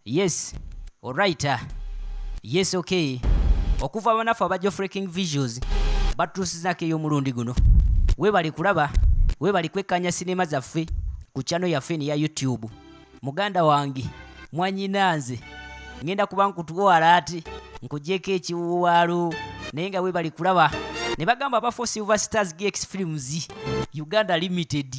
Yes. Alright. Yes, okay. Okuva banafu abajjo Freaking Visuals batusizako ey'omulundi guno. Webali kulaba, webali kwekanya sinema zaffe ku channel yaffe ya YouTube. Muganda wange mwanyinanze ngenda kuba nkutwala ati nkujeko ekiwuwalo naye nga webali kulaba ne bagamba aba Silver Stars GX Films Uganda Limited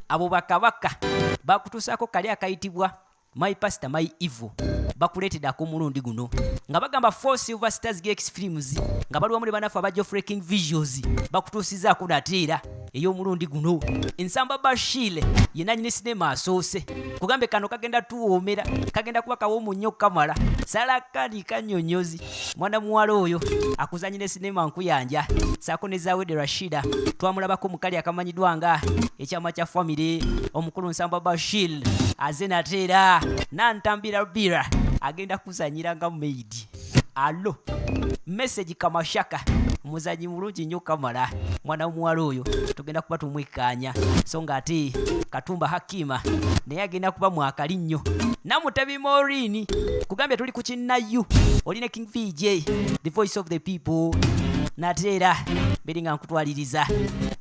abo bakabaka bakutusako kali akayitibwa My Pastor My Evil bakuletedako omulundi guno nga bagamba Silver Stars GX Films nga baliwa muri banafu abajjo Freaking Visuals bakutusizaako nateera ey'omulundi guno. Nsamba Bashile yenanyini sinema asoose kugambe kano kagenda tuwoomera kagenda kuba kawomu nnyo kamala salakani kanyonyozi mwana muwala oyo akuzanyine sinema nkuyanja saako ne Zawedi Rashida twamulabako mukali akamanyiddwa nga ekyama kya family omukulu Nsamba Bashile aze nateera nantambira bira agenda kuzanyira nga maid. Alo message kamashaka muzanyi mulungi nnyo kamala mwana muwala oyo tugenda kuba tumwekanya so nga ate Katumba Hakima naye agenda kuba mwakali nnyo Namutabi Morini kugambye tuli ku kinnayu oline King VJ the voice of the people nateera beri nga nkutwaliriza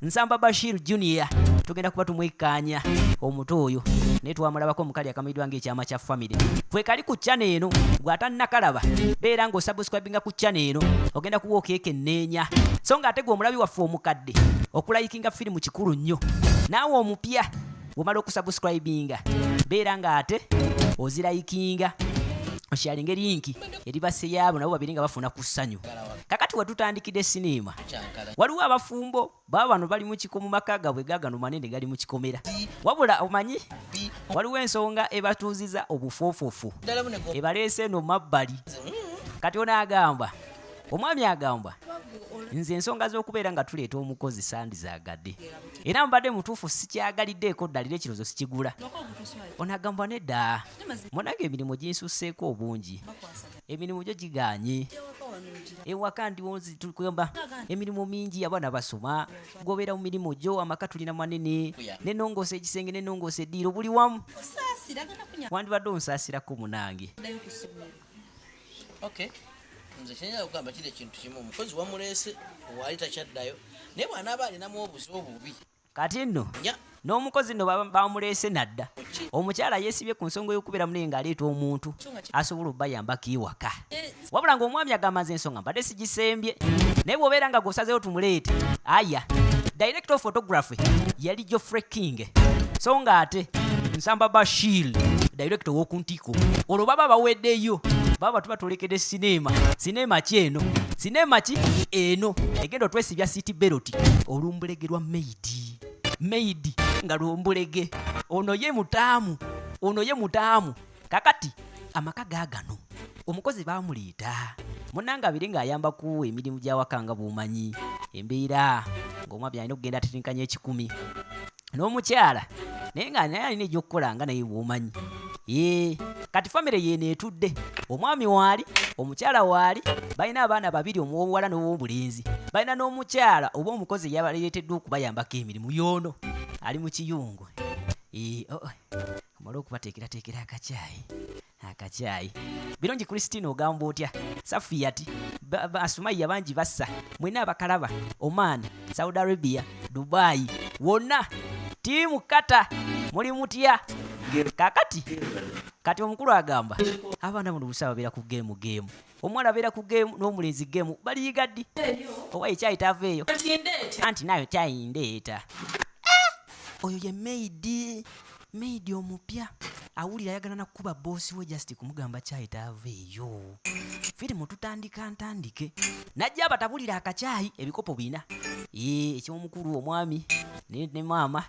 Nsamba Bashir Junior tugenda kuba tumwekanya omuto oyo naye twamulabako omukali akamidwa ng'ekyama kya family fwe kali ku channel eno gw'atannakalaba beera ng'osubscribinga ku channel eno ogenda kuwa okeekenneenya so nga ate gwe omulabi waffe omukadde okulayikinga firimu kikulu nnyo naawe omupya bw'omala okusubscribinga beera nga ate ozirayikinga osharinga linki eribase yaabo nabo babiri nga bafuna ku ssanyu. Kakati watutandikidde sinema waliwo abafumbo baba bano bali mu kikomo maka gaabwe gaagano manene gali mu kikomera wabula omanyi waliwo ensonga ebatuuziza obufoofofu ebaleese eno mabbali kati onaagamba omwami agamba nze ensonga z'okubeera nga tuleeta omukozi sandizaagadde era mbadde mutuufu sikyagaliddeeko ddalira ekirozo sikigula onagamba nedda munange emirimu ginsusseeko obungi emirimu gyo giganye ewaka ndiwozi tukugamba emirimu mingi abaana basoma gobeera mu mirimu gyo amaka tulina manene nenongoose ekisenge nenongoose eddiiro buli wamu wandibadde onsaasirako munange. Okay. Nze kyenyiza kugamba kiri ekintu kimu omukozi wamuleese waali takyaddayo naye bw'anaaba alinamu obuzi obubi kati nno n'omukozi nno bamuleese nadda omukyala yeesibye ku nsonga y'okubeera munene ng'aleeta omuntu asobola obbayambako ewaka wabula ng'omwami agamba nze ensonga mbadde sigisembye naye bw'obeera nga gwosazeewo tumuleete aya director of photography yali Geoffrey King so nga ate Nsamba Bashir director w'okuntiko olwo baba baweddeyo baba tuba tulekedde sinema ki eno sinema ki eno egenda otwesibya city belot olumbulegerwa maid nga lumbulege ono ye mutaamu kakati amaka gaagano omukozi bamuleeta munanga abiri ng'ayamba ku emirimu gy'awakanga bumanyi embeera ng'omwami alina okugenda atirinkanya 10 n'omukyala naye nga naye alina egy'okukola nga naye bw'omanyi kati famire yeeno etudde omwami waali omukyala waali balina abaana babiri omuwala n'ow'obulenzi balina n'omukyala oba omukozi yabaleeteddwa okubayambako emirimu yoono ali mu kiyungu omala okubateekerateekera akacyayi birungi Christine ogamba otya Safiyati Asumaiya bangi bassa mwena abakalaba Oman Saudi Arabia Dubai wonna tiimu kata muli mutya kati omukulu agamba abaana muno busa babeera ku geemu omwana abeera ku geemu n'omulenzi geemu baliyiga ddi oba ekyayi taveeyo anti nayo kyayindeeta oyo ye maid omupya awulira ayagala nakukuba boosi we just kumugamba kyayi taveeyo firimu tutandika ntandike najja abatabulira akacyayi ebikopo bina ekyomukulu omwami ne maama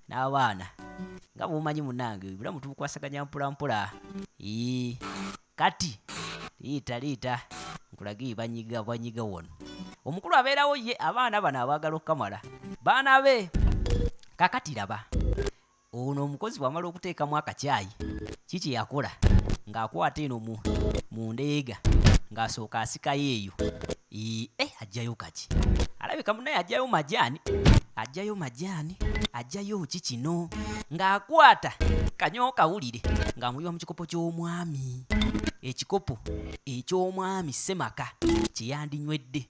n'abaana nga bw'omanyi munange bulamu tubukwasaganya mpolampola kati liita nkulagi banyiga wano omukulu abeerawo ye abaana bano abaagala okukamala baana be kakati laba ono omukozi bw'amala okuteekamu akacyayi kiki yakola ng'akwata eno mu ndeega ng'asooka asikayo eyo ajjayo kaki alabika munaye ajjayo majaani ajjayo majaani, ajjayo ki kino ng'akwata Kanyoho Kawulire ng'amuyiwa mu kikopo ky'omwami, ekikopo eky'omwami Ssemaka kye yandinywedde.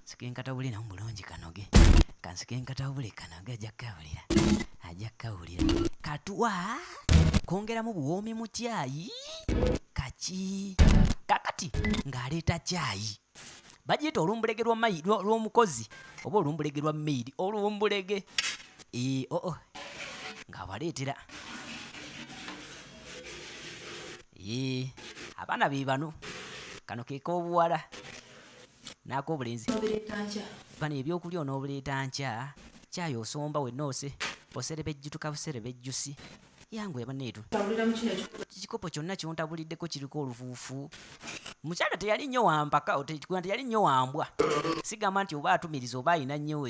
Sikenkatawule namu bulungi kanoge, kansikenkatawule kanoge ajja kawulira katwa kongeramu buwoomi mu caayi kaki kakati ng'aleeta caayi bagiyita olumbulege lw'omukozi oba olumbulege lwa maidi olumbulege ng'abaleetera abaana be bano kano ke k'obuwala n'ak'obulenzi bano ebyokulya onoobuleeta nkya caayi osomba wennoose oserebejjutuka buserebejjusi yangu yabaneetu kikopo kyonna kyontabuliddeko kiriko olufuufu. Mukyala teyali nnyo wampaka teyali nnyo wambwa, sigamba nti oba atumiriza oba alina nnyo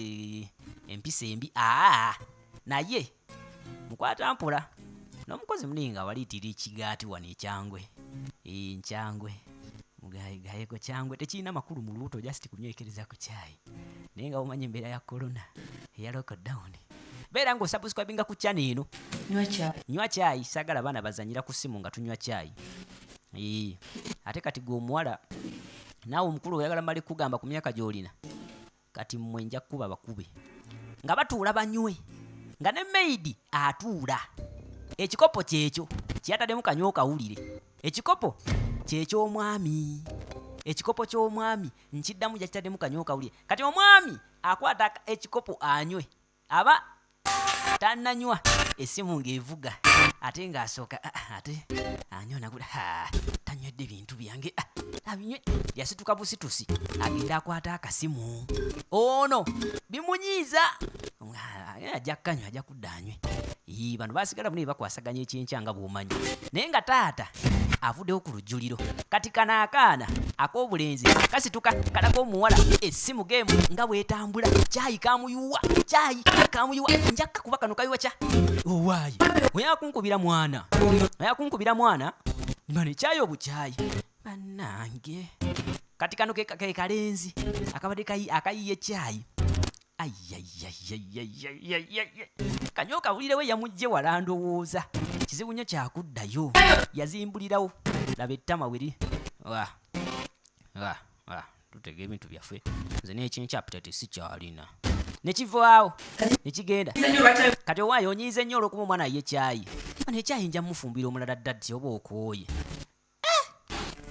empisa embi. Naye mukwata mpola n'omukozi muninga waliitira ekigaati wano ekyangwe nkyangwe mugayeko kyangwe tekirina makulu mu lubuto just kunywekereza ku caayi naye nga omanyi embeera ya korona eya lockdown beera ng'osubscribinga ku channel eno nywa caayi saagala abaana bazanyira ku ssimu nga tunywa caayi. Ate kati gwe omuwala naawe omukulu oyagala mali kugamba ku myaka gy'olina kati mmwe nja kukuba bakube nga batuula banywe nga ne maidi atuula. Ekikopo kyekyo kyataddemu Kanyoho Kawulire, ekikopo kyeky'omwami, ekikopo ky'omwami nkiddamu gyakitaddemu Kanyoho Kawulire. Kati omwami akwata ekikopo anywe aba tannanywa essimu ng'evuga ate ng'asooka ate anywa nagula tanywedde bintu byange abinywe yasituka busitusi agenda akwata akasimu ono bimunyiiza ajja kkanywa ajja kudda anywe. Bano baasigala muli bakwasaganya ekyenkya nga bw'omanyi naye nga taata avuddewo ku lujjuliro kati kano akaana ak'obulenzi kasituka kalako omuwala essimu geemu nga bw'etambula caayi kamuyuwa njakka kuba kano kayiwa kya owaayi oyakunkubira mwana bano caayi obukyayi bannange kati kano ke kalenzi akabadde akayiye caayi Kanyoho Kawulire we yamugye wala ndowooza kizibu nnyo kyakuddayo yazimbulirawo laba ettama weri tutega ebintu byaffe nze n'ekyenkya apitati sikyalina nekivaawo nekigenda kati owaayo onyiize nnyo olw'okuba omwana ye caayi ano ekyayi nja mufumbira omulala ddaddi oba okooye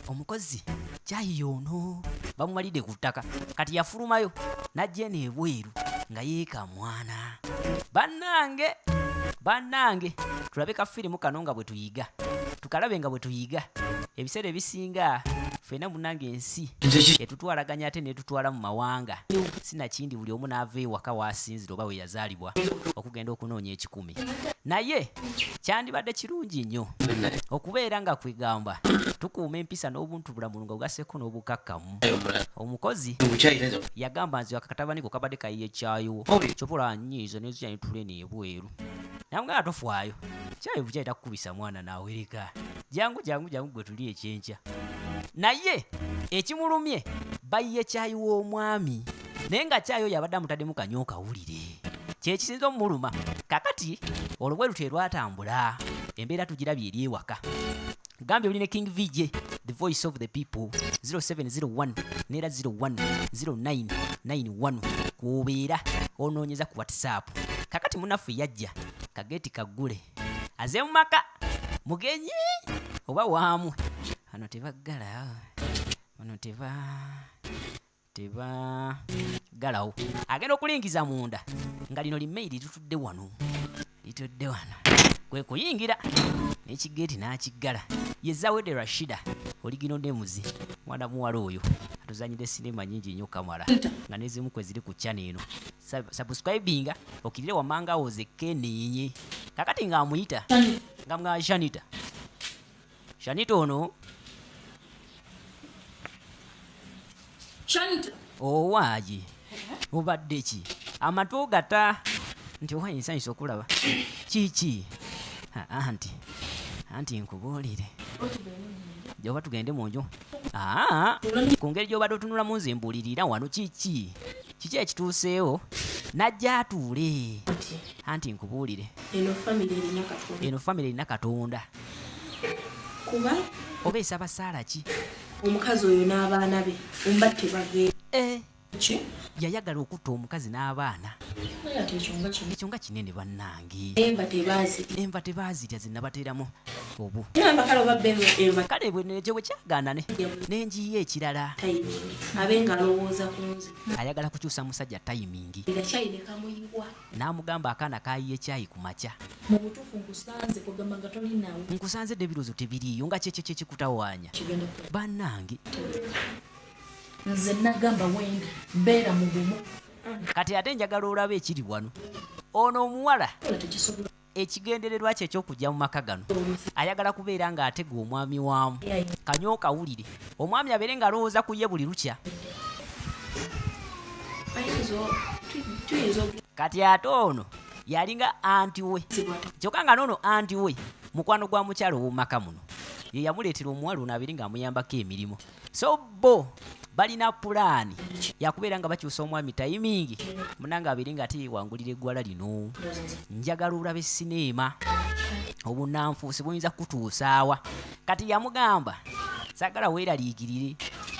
omukozi caayi yoono bamumalidde ku ttaka kati yafulumayo n'ajja eno ebweru nga yeeka mwana. Bannange tulabe kafirimu kano nga bwe tuyiga tukalabe nga bwe tuyiga ebiseera ebisinga ffenna munnange ensi etutwalaganya ate netutwala mu mawanga sinakindi buli omu n'ava ewaka waasinzira oba we yazaalibwa okugenda okunoonya ekikumi. Naye kyandibadde kirungi nnyo okubeera nga kwegamba tukuuma empisa n'obuntubulamulu nga bugasseko n'obukakkamu. Omukozi yagamba nze akakatabani ko kabadde kayiye caayiwo kyopola nnyiiza nezyanitule neebweru namugana tofaayo caayi bukyayi takukubisa mwana naawereka jangu gwe tuli ekyenkya. Naye ekimulumye bayiye caayi w'omwami naye nga caayi oyo abadde amutaddemu Kanyoho Kawulire kyekisinza omuluma. Kakati olwo lutwe lwatambula embeera tugirabye eri ewaka gambye oli ne King VJ the voice of the people 0701 nera 010991 kubeera onoonyeza ku WhatsApp. Kakati munaffe yajja kageeti kaggule aze mu maka mugenyi oba waamu ano tebaggala ano galawo agenda okulingiza munda nga lino limeiri litudde wano kwe kuyingira n'ekigeeti n'akiggala yezawedde Rashida oligino nemuzi mwana muwala oyo atuzanyira sinema nyingi nnyo kamala nga nezimu kwe ziri ku channel eno subscribinga okirire wamanga oze kenenye kakati nga amuyita nga mga Shanita ono owaayi obadde ki amatu gata nti owa ensanyisa okulaba kiki anti nkubuulire gyoba tugende mu nju ku ngeri gy'obadde otunulamu nze mbuulirira wano kiki ekituuseewo najja atuule anti nkubuulire eno famire erina katonda kuba oba esaba saala ki omukazi oyo n'abaana be ombatte bagenda ki yayagala okutta omukazi n'abaana ate ekyo nga kinene bannange enva tebaazirya zinnabateeramu obu kale oba bemba kale ekyo bwe kyagaana nenjiyo ekirala abe nga alowooza ku nze ayagala kukyusa musajja tayimingi era kyayi ne kamuyibwa n'amugamba akaana kayiye ekyayi ku makya mu butuufu nkusanze kugamba nga tolinawo nkusanze dde ebirozo tebiriiyo nga kyekyo kyekikutawaanya kigenda bannange nze nagamba wendi mbeera mu bumu kati ate njagala olaba ekiri wano ono omuwala tekisobola ekigendererwa kye ekyokujja mu maka gano ayagala kubeera ng'atega omwami waamu kanyo kawulire omwami abeere ng'alowooza ku ye buli lukya kati ate ono yalinga anti we kyokka nga noono anti we mukwano gwa mukyalo w'omumaka muno ye yamuleetera omuwala ono abeere ng'amuyambako emirimu so bo balina pulaani yakubeera nga bakyusa omwami tayimingi munanga abeere nga ate yewangulira eggwala lino njagala olaba esineema obunanfuusi buyinza kutuusaawa kati yamugamba saagala weeraliikirire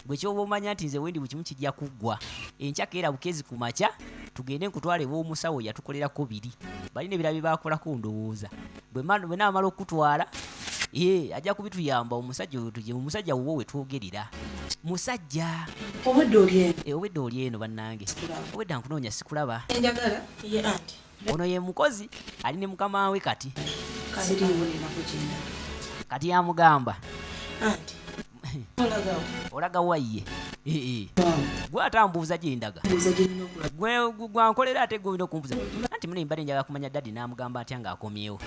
gwe kyoba omanya nti nze wendi bwe kimu kijja kuggwa enkya keera bukezi ku makya tugende nkutwale b'omusawo yatukolerako biri balina ebirala bye baakolako ndowooza bwe naamala okutwala ajja kubituyamba omusajja oyo tugye omusajja wuwo we twogerera musajja obwedde oli eno bannange obwedda nkunoonya sikulaba enjagala ye anti ono ye mukozi ali ne mukama we kati kati yamugamba anti olaga wayye gwe atambuuza gyendaga gwankolera ate gwolina okumbuuza anti mune mbadde njagala kumanya daddi n'amugamba atya ng'akomyewo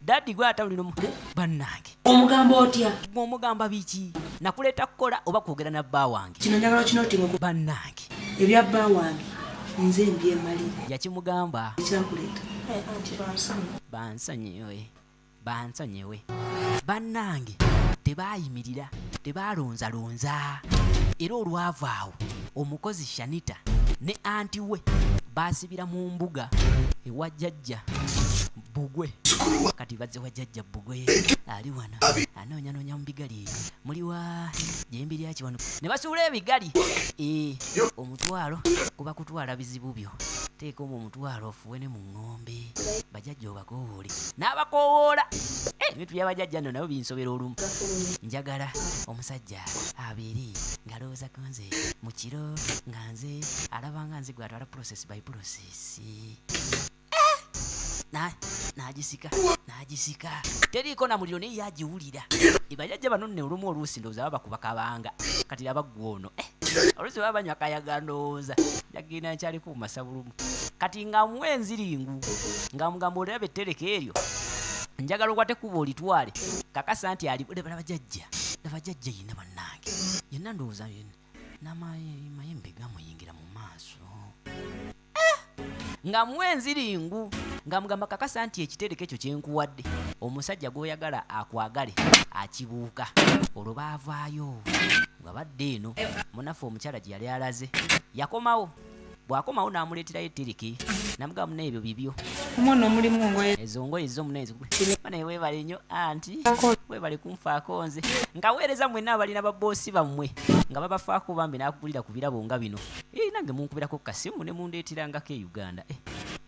daddi gwe atawulira bannange omugamba otya gwe omugamba biki nakuleeta kukola oba kwogera na bba wange kino njagala kino otimuku bannange ebya bba wange nze mbyemalire yakimugamba ekirakuleeta bansonyewe bannange tebaayimirira tebaalonzalonza era olwava awo omukozi Shanita ne anti we baasibira mu mbuga ewa jjajja Bugwe kati bazze wa jjajja Bugwe ali wano anoonyanoonya mu bigali muliwa jembi lyaki wano ne basuula ebigali omutwalo kuba kutwala bizibu byo teeka omutwalo ofuwe ne mu ŋŋombe bajjajja obakowoole n'abakoowoola ebintu by'abajjajja nno nabo binsobera olumu njagala omusajja abeere ng'alowooza ku nze mu kiro nga nze alaba nga nze gwatwala process by process nagisika teriiko na muliro naye yagiwulira bajjajja bano nne olumu oluusi ndowooza baba bakuba kabanga kati laba ggwono oluusi baba banywa kayaga ndowooza jagenda nkyaliko mu masabulumu kati ng'amuwa enziringu ng'amugamba olaba ettereka eryo njagala okwate kuba olitwale kakasa nti laba jjajja yina bannange yenna ndowooza namayembe gamuyingira mu maaso ng'amuwa enziringu ng'amugamba kakasa nti ekitereko ekyo kyenkuwadde omusajja gw'oyagala akwagale akibuuka olwo baavaayo nga badde eno munaffe omukyala gye yali alaze yakomawo bw'akomawo n'amuleeterayo ettereke namugamba muna ebyo bibyo omwana omulimu ngoye ezo ngoye zo muna naye weebale nnyo anti weebale kunfaako nze nga weereza mwenna abalina babboosi bammwe nga babafaako bambi n'akugulira ku birabo nga bino nange munkubirako kasimu ne mundeeterangako e Uganda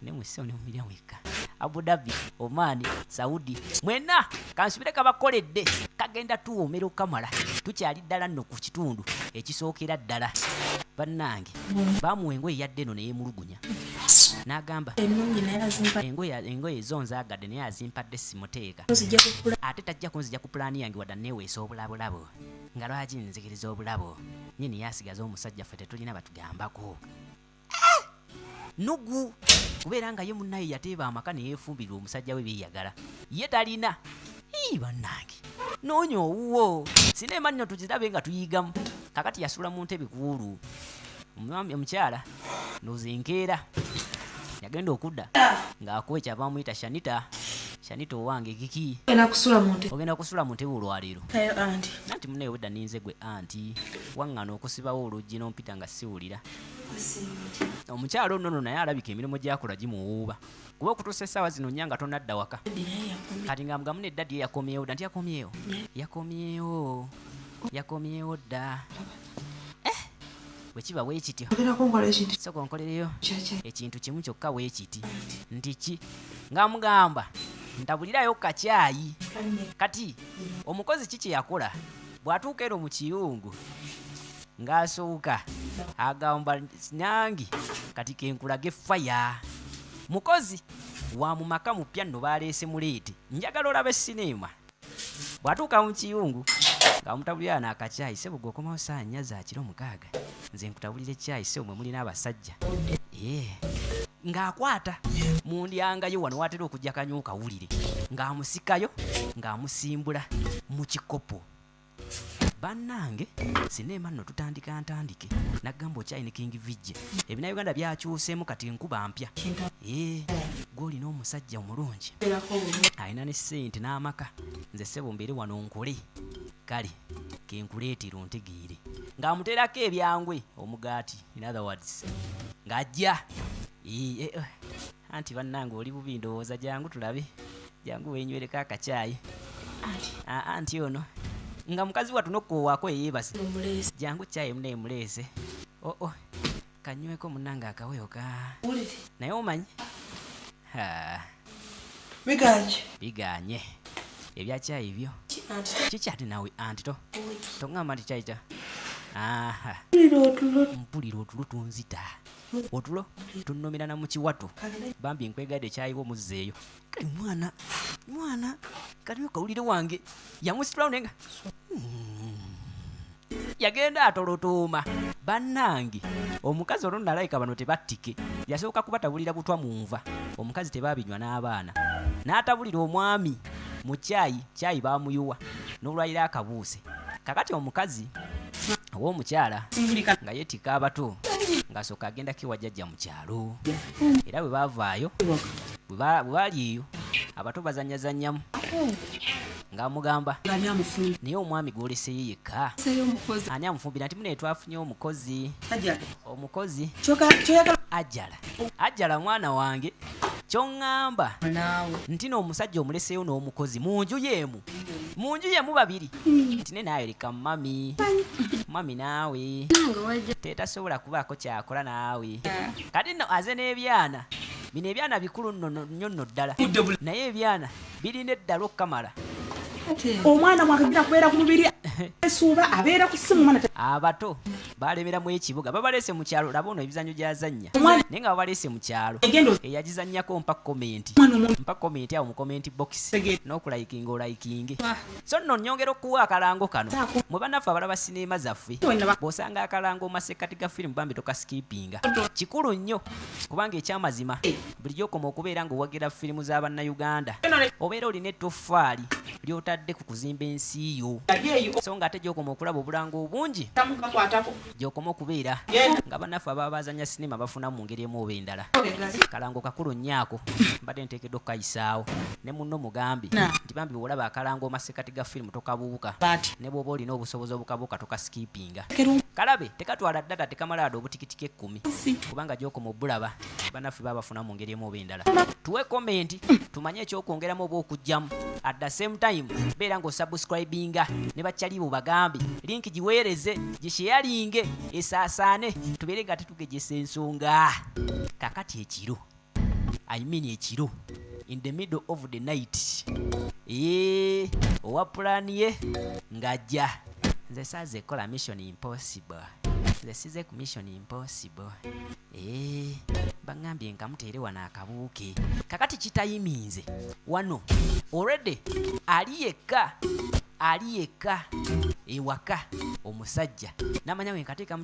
ne mwessewo ne mumira mwekka Abu Dhabi, Oman, Saudi mwenna kansubire kabakoledde kagenda tuwoomera okamala tukyali ddala nno ku kitundu ekisookera ddala bannange bamuwa engoye yadde eno neyeemulugunya n'agamba engoye ezo nzaagadde naye azimpadde simuteeka ate tajja kunzija ku pulaani yange wadda neeweesa obulabulabo nga lwaki nzikiriza obulabo nyini yasigaza omusajja ffe tetulina batugambako nugu kubeera nga ye munnaye yateeba amaka neyeefumbirwa omusajja we beeyagala ye talina bannange noonya owuwo sineema nno tuzirabe nga tuyigamu kakati yasula mu ntebe kuulu omukyala ndowooza enkeera yagenda okudda ng'akuwa ekyava bamuyita Shanita owange kiki ogenda kusula mu ntebe olwaleero anti munnaye wedda ninze gwe anti waŋŋana okusibawo oluggi n'ompita nga siwulira omukyalo nnono naye alabika emirimu gyakola gimuwuuba kuba okutuusa essaawa zino nnya nga tonadda waka kati nga mugamu neddadi ye yakomyewo dda nti yakomyewo dda bwe kiba bwe kityo soko nkolereyo ekintu kimu kyokka bwe kiti nti ki nga mugamba ntabulirayo kacyayi kati omukozi ki kye yakola bw'atuuka ero mu kiyungu ng'asooka agamba nange kati kenkulage faya mukozi wa mu maka mupya nno baleese muleete njagala olaba sinema bw'atuuka mu kiyungu ng'amutabulira n'akacyayi sebo gwe okomawo saa 4 za kiro 6 nze nkutabulira ekyayi sebo mwe muli n'abasajja ng'akwata mu ndyangayo wano watera okujja kanyo kawulire ng'amusikayo ng'amusimbula mu kikopo bannange sinema nno tutandika ntandike nagamba okyayi ne King Vijje ebinauganda byakyuseemu kati nkuba mpya gw'olina omusajja omulungi alina ne ssente n'amaka nze ssebo mbeere wano nkole kale kenkuleetera ontegeere ng'amuteerako ebyangwe omugaati in other words ng'ajja anti bannange oli bubi ndowooza jangu tulabe jangu wenywereko akacyayi anti ono nga mukazi wattu nokkowaako eyeebase jangu cyayi muna emuleese kanyweko munange akaweyo ka naye omanyi biganye ebyacyayi byo kikyati nawe antito toŋŋamba nti cyayi kya mpulira otulo tunzita otulo tunnomerana mu kiwato bambi nkwegadde ekyayiwa omuzzeeyo kale mwana kaliyo kawulire wange yamusitulawo nenga yagenda atolotooma bannange omukazi olwo nalayika bano tebattike yasooka kubatabulira butwa mu nva omukazi tebabinywa n'abaana n'atabulira omwami mu cyayi bamuyuwa n'olwalira akabuuse kakati omukazi ow'omukyala nga yeetika abato ng'asooka agendako ewajjajja mu kyalo era bwe baavaayo bwe baali eyo abato bazanyazannyamu ng'amugamba naye omwami gw'oleseyo yekka ani amufumbira nti mune twafunye omukozi ajjala mwana wange ky'oŋŋamba nti n'omusajja omuleseyo n'omukozi mu nju yeemu babiri nti ne naawe leka mami naawe tetasobola kubaako kyakola naawe kati nno aze n'ebyana bino ebyana bikulu nnyo nno ddala naye ebyana birina eddala okkamala omwana mwakagira kubeera ku mubiri esuuba abeera ku ssimu mwana abato balemeramu ekibuga babaleese mu kyalo laba ono ebizannyo gy'azannya naye nga babaleese mu kyalo eyagizannyako mpa komenti awo mu komenti box n'okulayikinga olayikinge so nno nnyongera okuwa akalango kano mwe bannaffe abalaba sinema zaffe bw'osanga akalango mu masekkati ga firimu bambi tokasikipinga kikulu nnyo kubanga ekyamazima bulijjo okoma okubeera ng'owagira firimu z'abannayuganda obeera olina ettoffaali lyotadde ku kuzimba ensi yo so nga ate gyokoma okulaba obulango obungi gyokoma okubeera nga bannaffe ababa bazanya sinema bafuna mu ngeri emu oba endala kalango kakulu nnyaako mbadde nteekeddwa okukayisaawo ne munno mugambi nti bambi bw'olaba akalango omasekkati ga firimu tokabuuka ne bw'oba olina obusobozi obukabuuka tokasikipinga kalabe tekatwala ddata tekamala dda obutikitiki 10 kubanga gyokoma obulaba bannaffe baba bafuna mu ngeri emu oba endala tuwe komenti tumanye ekyokwongeramu oba okugjamu at the same time beera ng'osubscribinga ne bakyalibo bagambe linki giweereze gisheyalinge esaasaane tubeere nga tetugejesa ensonga kakati ekiro ekiro in the middle of the night owa pulaani ye ng'ajja nze saaze ekola mission impossible nze size ku mission impossible bangambye nkamuteere wano akabuuke kakati kitayiminze wano already ali yekka ewaka omusajja namanya we nkateeka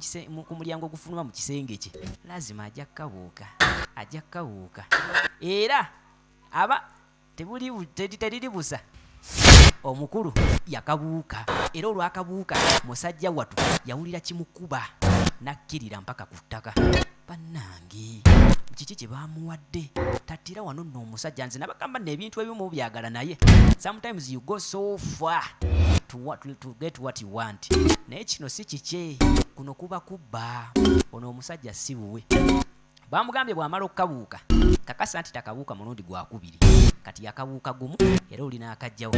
ku mulyango ogufuluma mu kisenge kye lazima ajja kkabuuka era aba teriri busa omukulu yakabuuka era olwakabuuka musajja wattu yawulira kimukuba nakkirira mpaka ku ttaka bannange kiki kye bamuwadde tattira wano nno omusajja nze nabagamba n'ebintu ebimu byagala naye sometimes you go so far to get what you want naye kino si kikye kuno kuba kubba ono omusajja sibuwe bamugambye bwamala okukabuuka kakasa nti takabuuka mulundi gwakubiri kati yakabuuka gumu era olina akajjawo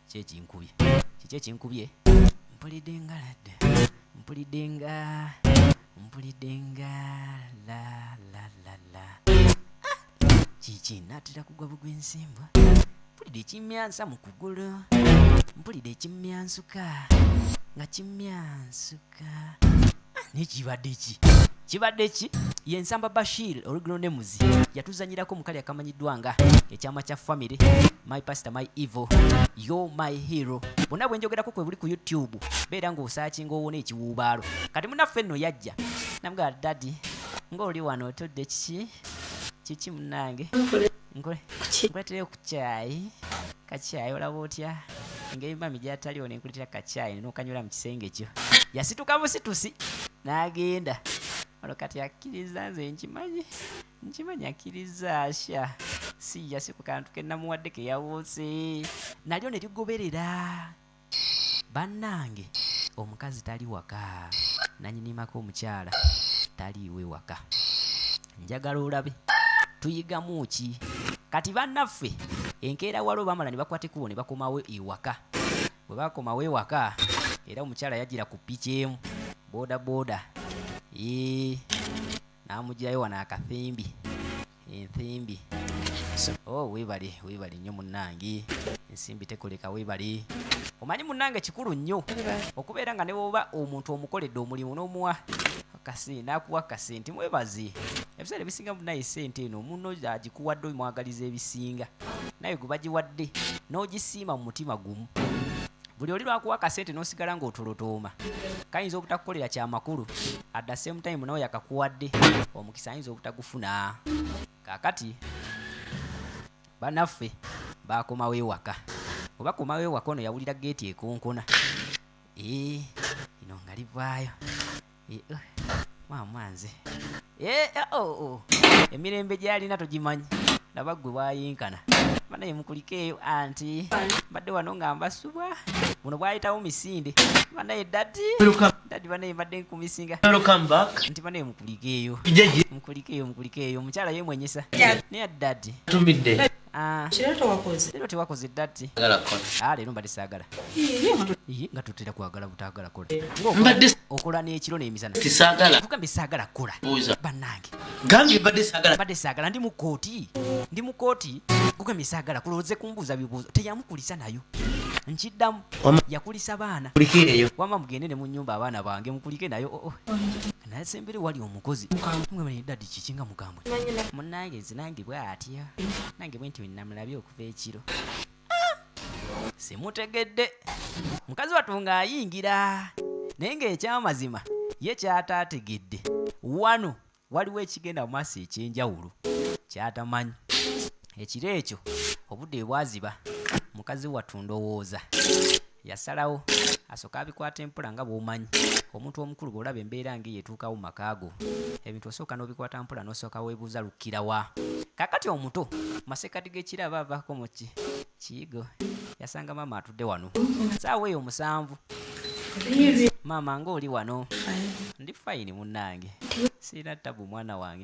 kyekinkubye kiki ekinkubye mpulidde nga la kiki naatera kugwa bugwensimba mpulidde ekimyansa mu kugulu mpulidde ekimyansuka nga kimyansuka nekibadde ki yensamba Bashir original names yatuzanyirako mukali akamanyiddwa nga ekyama kya family my pastor my evil yo my hero bonna bwenjogerako kwe buli ku YouTube beera ng'osaakinga owona ekiwuubaalo kati munaffe nno yajja namugaa daddy ng'oli wano otodde kiki munange nkuletereyo ku caayi kacaayi olaba otya engeri mami gyatali ono enkuletera kacaayi nokanyula mu kisenge kyo yasituka busitusi n'agenda ono kati akkiriza nze nkimanyi akkiriza asha sijja si ku kantu ke namuwadde ke yawoose nalyo ne ligoberera bannange omukazi tali waka nanyinimako omukyala taliiwe waka njagala olabe tuyigamu ki kati bannaffe enkeera waliwo bamala ne bakwata ekkubo ne bakomawo ewaka bwe bakomawo ewaka era omukyala yajjira ku piki emu boodabooda n'amugirayo wano akathimbi enthimbi weebale nnyo munnange ensimbi tekoleka weebale omanyi munnange kikulu nnyo okubeera nga ne bwoba omuntu omukoledde omulimu n'omuwa n'akuwa kasente mwebaze ebiseera ebisinga munaye sente eno muno agikuwadde omwagaliza ebisinga naye gwe bagiwadde n'ogisiima mu mutima gumu buli oli lwakuwa kasente n'osigala ng'otolotooma kayinza obutakukolera kyamakulu at the same time nawe yakakuwadde omukisa ayinza obutagufuna kaakati banaffe bakomawo ewaka bwe bakomawo ewaka ono yawulira geeti ekonkona ino nga livaayo mwamanze emirembe gyalina togimanyi laba ggwe bwayinkana banaye mukulikeeyo anti mbadde wano nga mbasubwa muno bwayitawo misinde banaye dadi banaye mbadde nkumisinga nti banaye mukulikeeyo omukyala yemwenyesa naye dadi leero tewakoze dadi leero mbadde saagala nga tutera kwagala butaagala kola okola n'ekiro n'emisana kugambe saagala kola bannange mbadde saagala ndi mu kooti kugambe saagala kulowooze kumbuuza bibuuzo teyamukulisa nayo nkiddamu yakulisa baana wama mugende ne mu nnyumba abaana bange mukulike nayo nasembere wali omukozi mwe dadi kiki nga mugambwe munnange nze nange bw'atya nange bwe nti namulabye okuva ekiro simutegedde mukazi wattu ng'ayingira naye ng'ekyamazima ye kyataategedde wano waliwo ekigenda mu maaso ekyenjawulo kyatamanyi ekiro ekyo obudde bwaziba mukazi wattu ndowooza yasalawo asooka abikwata empola nga bw'omanyi omuntu omukulu bw'olaba embeera ng'eyetuukawo mu makaago ebintu osooka n'obikwata mpola n'osooka weebuuza lukkirawa kakati omuto masekati g'ekiro aba avaako mu kiyigo yasanga maama atudde wano saawa eyo 7 maama ng'oli wano ndi fayini munnange siina tabu mwana wange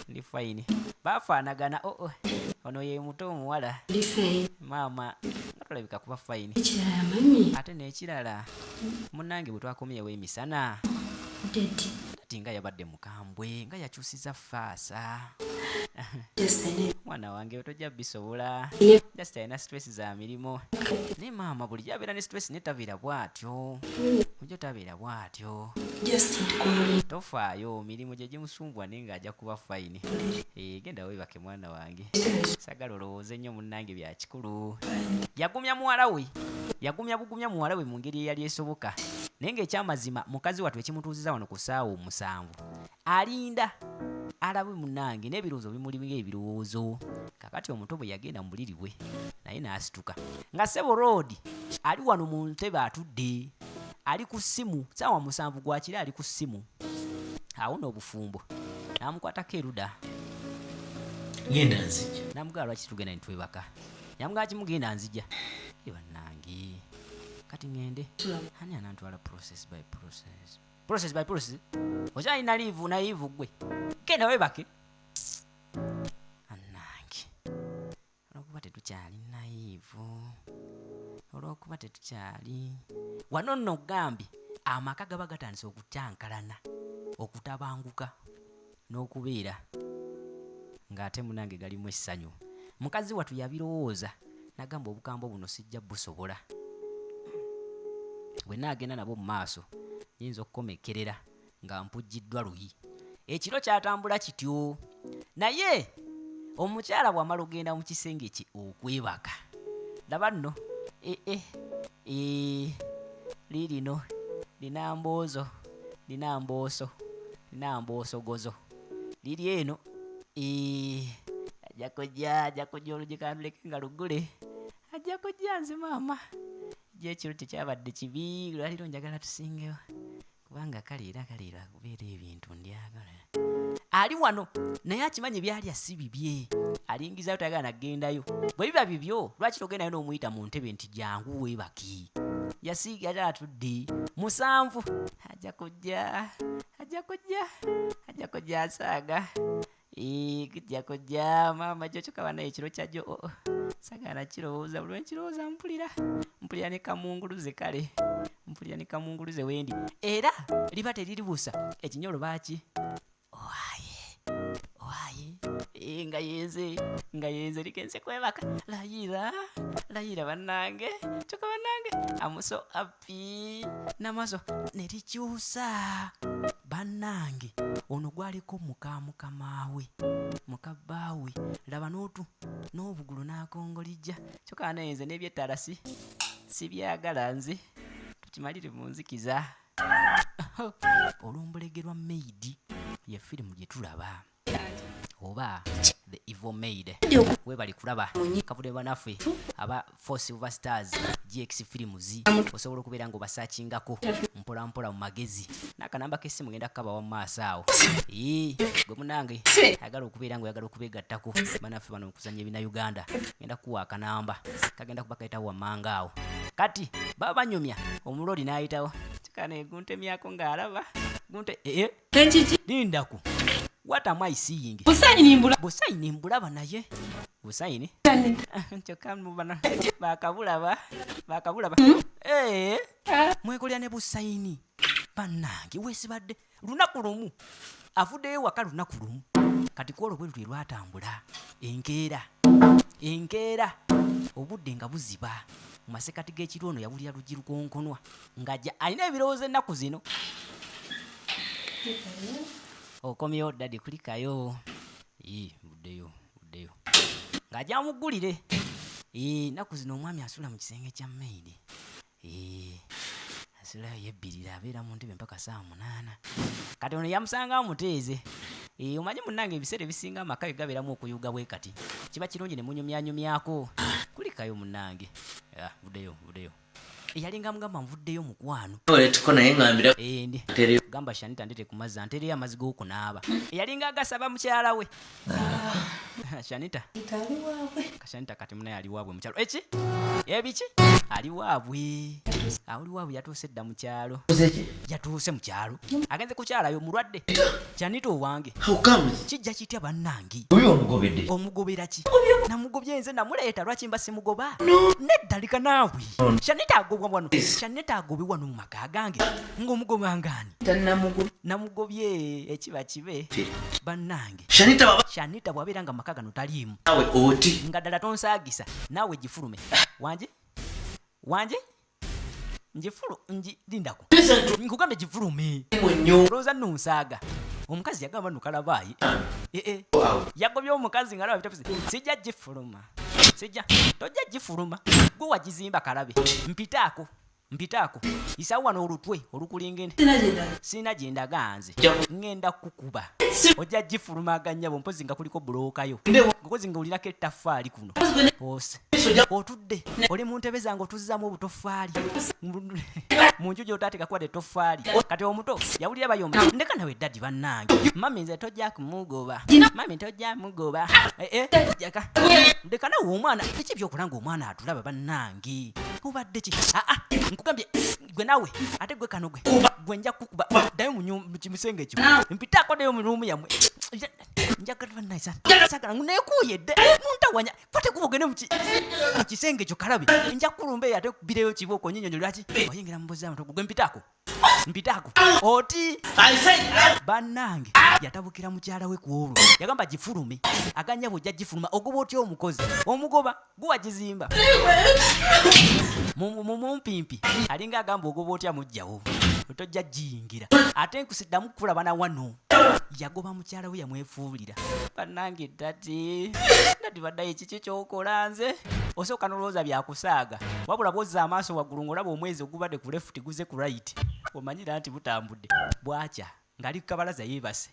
ndi fayini baafaanagana ono ye muto omuwala maama nga tolabika kuba fayini ate n'ekirala munnange bwe twakomyewo emisana dati nga yabadde mukambwe nga yakyusiza faasa mwana wange tojja bisobola just alina stress za mirimu ne maama buli gyabeera ne stress netabeera bw'atyo mujjo tabeera bw'atyo tofaayo mirimu gye gimusumbwa naye ng'ajja kuba fayini genda weebake mwana wange sagala olowooze nnyo munnange bya kikulu yagumya bugumya muwala we mu ngeri eyali esoboka naye ng'ekyamazima mukazi wattu ekimutuuziza wano ku ssaawa 7 alinda alabe munnange n'ebirowoozo bimuli ng'ebirowoozo kakati omuto bwe yagenda mu buliri bwe naye n'asituka nga Ssebo Road ali wano mu ntebe atudde ali ku ssimu ssaawa 7 gwakiri ali ku ssimu awona obufumbo n'amukwatako eruda genda nzija n'amugamba lwaki tugenda ne twebaka yamugamba kimugenda nzija bannange kati ngende ani anantwala process by process okyalina liivu naivu gwe genda webake annange olwokuba tetukyali naivu olwokuba tetukyali wano nno ogambye amaka gaba gatandise okutyankalana okutabanguka n'okubeera ng'ate munange galimu essanyu mukazi watu yabirowooza nagamba obukambwe buno sijja busobola bwe naagenda nabo mu maaso yinza okukomekerera nga mpujjiddwa luyi ekiro kyatambula kityo naye omukyala bw'amala ogenda mu kisenge kye okwebaka laba nno liirino lina mboozo lina mbooso lina mboosogozo liri eno ajja kujja olugikanduleke nga lugule ajja kujja nze maama ekiro tekyabadde kibi lwaliro njagala tusingewo kubanga kaliira kubeera ebintu ndyagala ali wano naye akimanyi byalya si bibye alingizayo tayagala nagendayo bwe biba bibyo lwaki togendayo n'omuyita mu ntebe nti jangu weebaki yasiiga atudde 7 ajja kujja asaaga kujja kujja maama jo kyokaba naye ekiro kyajjo sagala kirowooza buli lwenkirowooza mpulira ne kamunguluze kale mpulira ne kamunguluze wendi era liba teriribuusa ekinyolo baaki owaye nga yenze likense kwebaka layira bannange kyokka bannange amuso api namaso ne likyusa bannange ono gwaliko mukamaawe mukabbaawe laba n'obugulu n'akongolijja kyokka nayenze n'ebyettala sibyagala nze tukimalire mu nzikiza olw'ombulegerwa maid ye firimu gye tulaba oba the evil maid webali kulaba kabule banaffe aba 4 silver stars gx films osobola okubeera nga obasaakingako mpola mu magezi n'akanamba k'essimu genda kukaba mu maaso awo gwe munange ayagala okubeera nga oyagala okubeegattako banaffe bano okuzannya ebina Uganda genda kuwa akanamba kagenda kuba kayitawo wammanga awo kati baba banyumya omuloli n'ayitawo kikane guntemyako ng'alaba gunte lindaku what am I seeing? Busaini mbulaba naye. Busaini? Kyokka mubana bakabulaba. Mwekolya ne busaini. Bannange wesibadde lunaku lumu. Afuddeyo waka lunaku lumu. Kati kwolwo bwe lutwe lwatambula. Enkeera. Obudde nga buziba. Mu masekati g'ekiro ono yawulira lugi lukonkonwa. Ng'ajja alina ebirowoozo ennaku zino. Okomyewo dadi kulikayo buddeyo ng'ajja amuggulire naku zino omwami asula mu kisenge kya maid asulayo yebbirira abeera mu ntebe mpaka 8:00 kati ono yamusanga amuteeze omanyi munnange ebiseera ebisinga amaka ge gabeeramu okuyuga bwe kati kiba kirungi ne munyumyanyumyako kulikayo munnange buddeyo yalinga mugamba nvuddeyo mukwano oletuko naye ngambira gamba Shanita ndete kumazza ntere amazi g'okunaaba yalinga agasaba mukyala we Shanita Shanita kati munaye ali waabwe mukyalo ebiki ali waabwe yatuuse dda mukyalo yatuuse mukyalo agenze kukyalayo mulwadde Shanita owange kijja kitya bannange omugobera ki namugobye nze namuleeta lwaki mba simugoba neddalika naawe Shanita agobwe wano mu maka gange ng'omugoba ngani namugobye ekiba kibe bannange Shanita bw'abeera nga maka gano taliimu nga ddala tonsaagisa naawe gifulume wanje lindako nkugambe gifulume olowooza nonsaaga omukazi yagamba nukalabaayi yagobye omukazi nga laba bitapusi sijja gifuluma tojja gifuluma gwe wagizimba kalabe mpitaako isawo wano olutwe olukulingene sina gyenda ganze ngenda kukuba ojja gifuluma aganyabo mpozi nga kuliko bulookayo ngokozi nga olinako ettaffaali kuno otudde oli mu ntebe zange otuzzamu obutoffaali mu nju gy'otaateeka kuwadde ettoffaali kati omuto yawulira bayomba ndeka nawe eddadi bannange mami nze tojja kumugoba mami tojja mugoba jaka ndeka nawe omwana kiki byokola ng'omwana atulaba bannange obadde ki nkugambye gwe nawe ate gwe kano gwe nja kukuba ddayo mu kimusenge ekyo mpitaako ddayo mu ruumu yammwe njagala bannayisa sagala neekuuyedde muntawanya kwate kubogene mu kisenge ekyo kalabi nja kulumba eyo ate kubireyo kibooko nyinyonyo lwaki oyingira mu mbuzi z'amatogo gwe mpitaako oti bannange yatabukira mukyala we ku olwo yagamba gifulume aganya bwojja gifuluma ogoba otya omukozi omugoba guwa gizimba mumpimpi alinga agamba ogoba otya mujjawo otojja jiyingira ate nkusiddamu kulaba na wano yagoba mukyala we yamwefuulira bannange dati baddayo ekiki kyokola nze osooka nolowooza byakusaaga wabula bwozza amaaso waggulu ng'olaba omwezi ogubadde ku lefuti guze ku right omanyira nti butambudde bwakya ng'ali ku kabalaza yeebase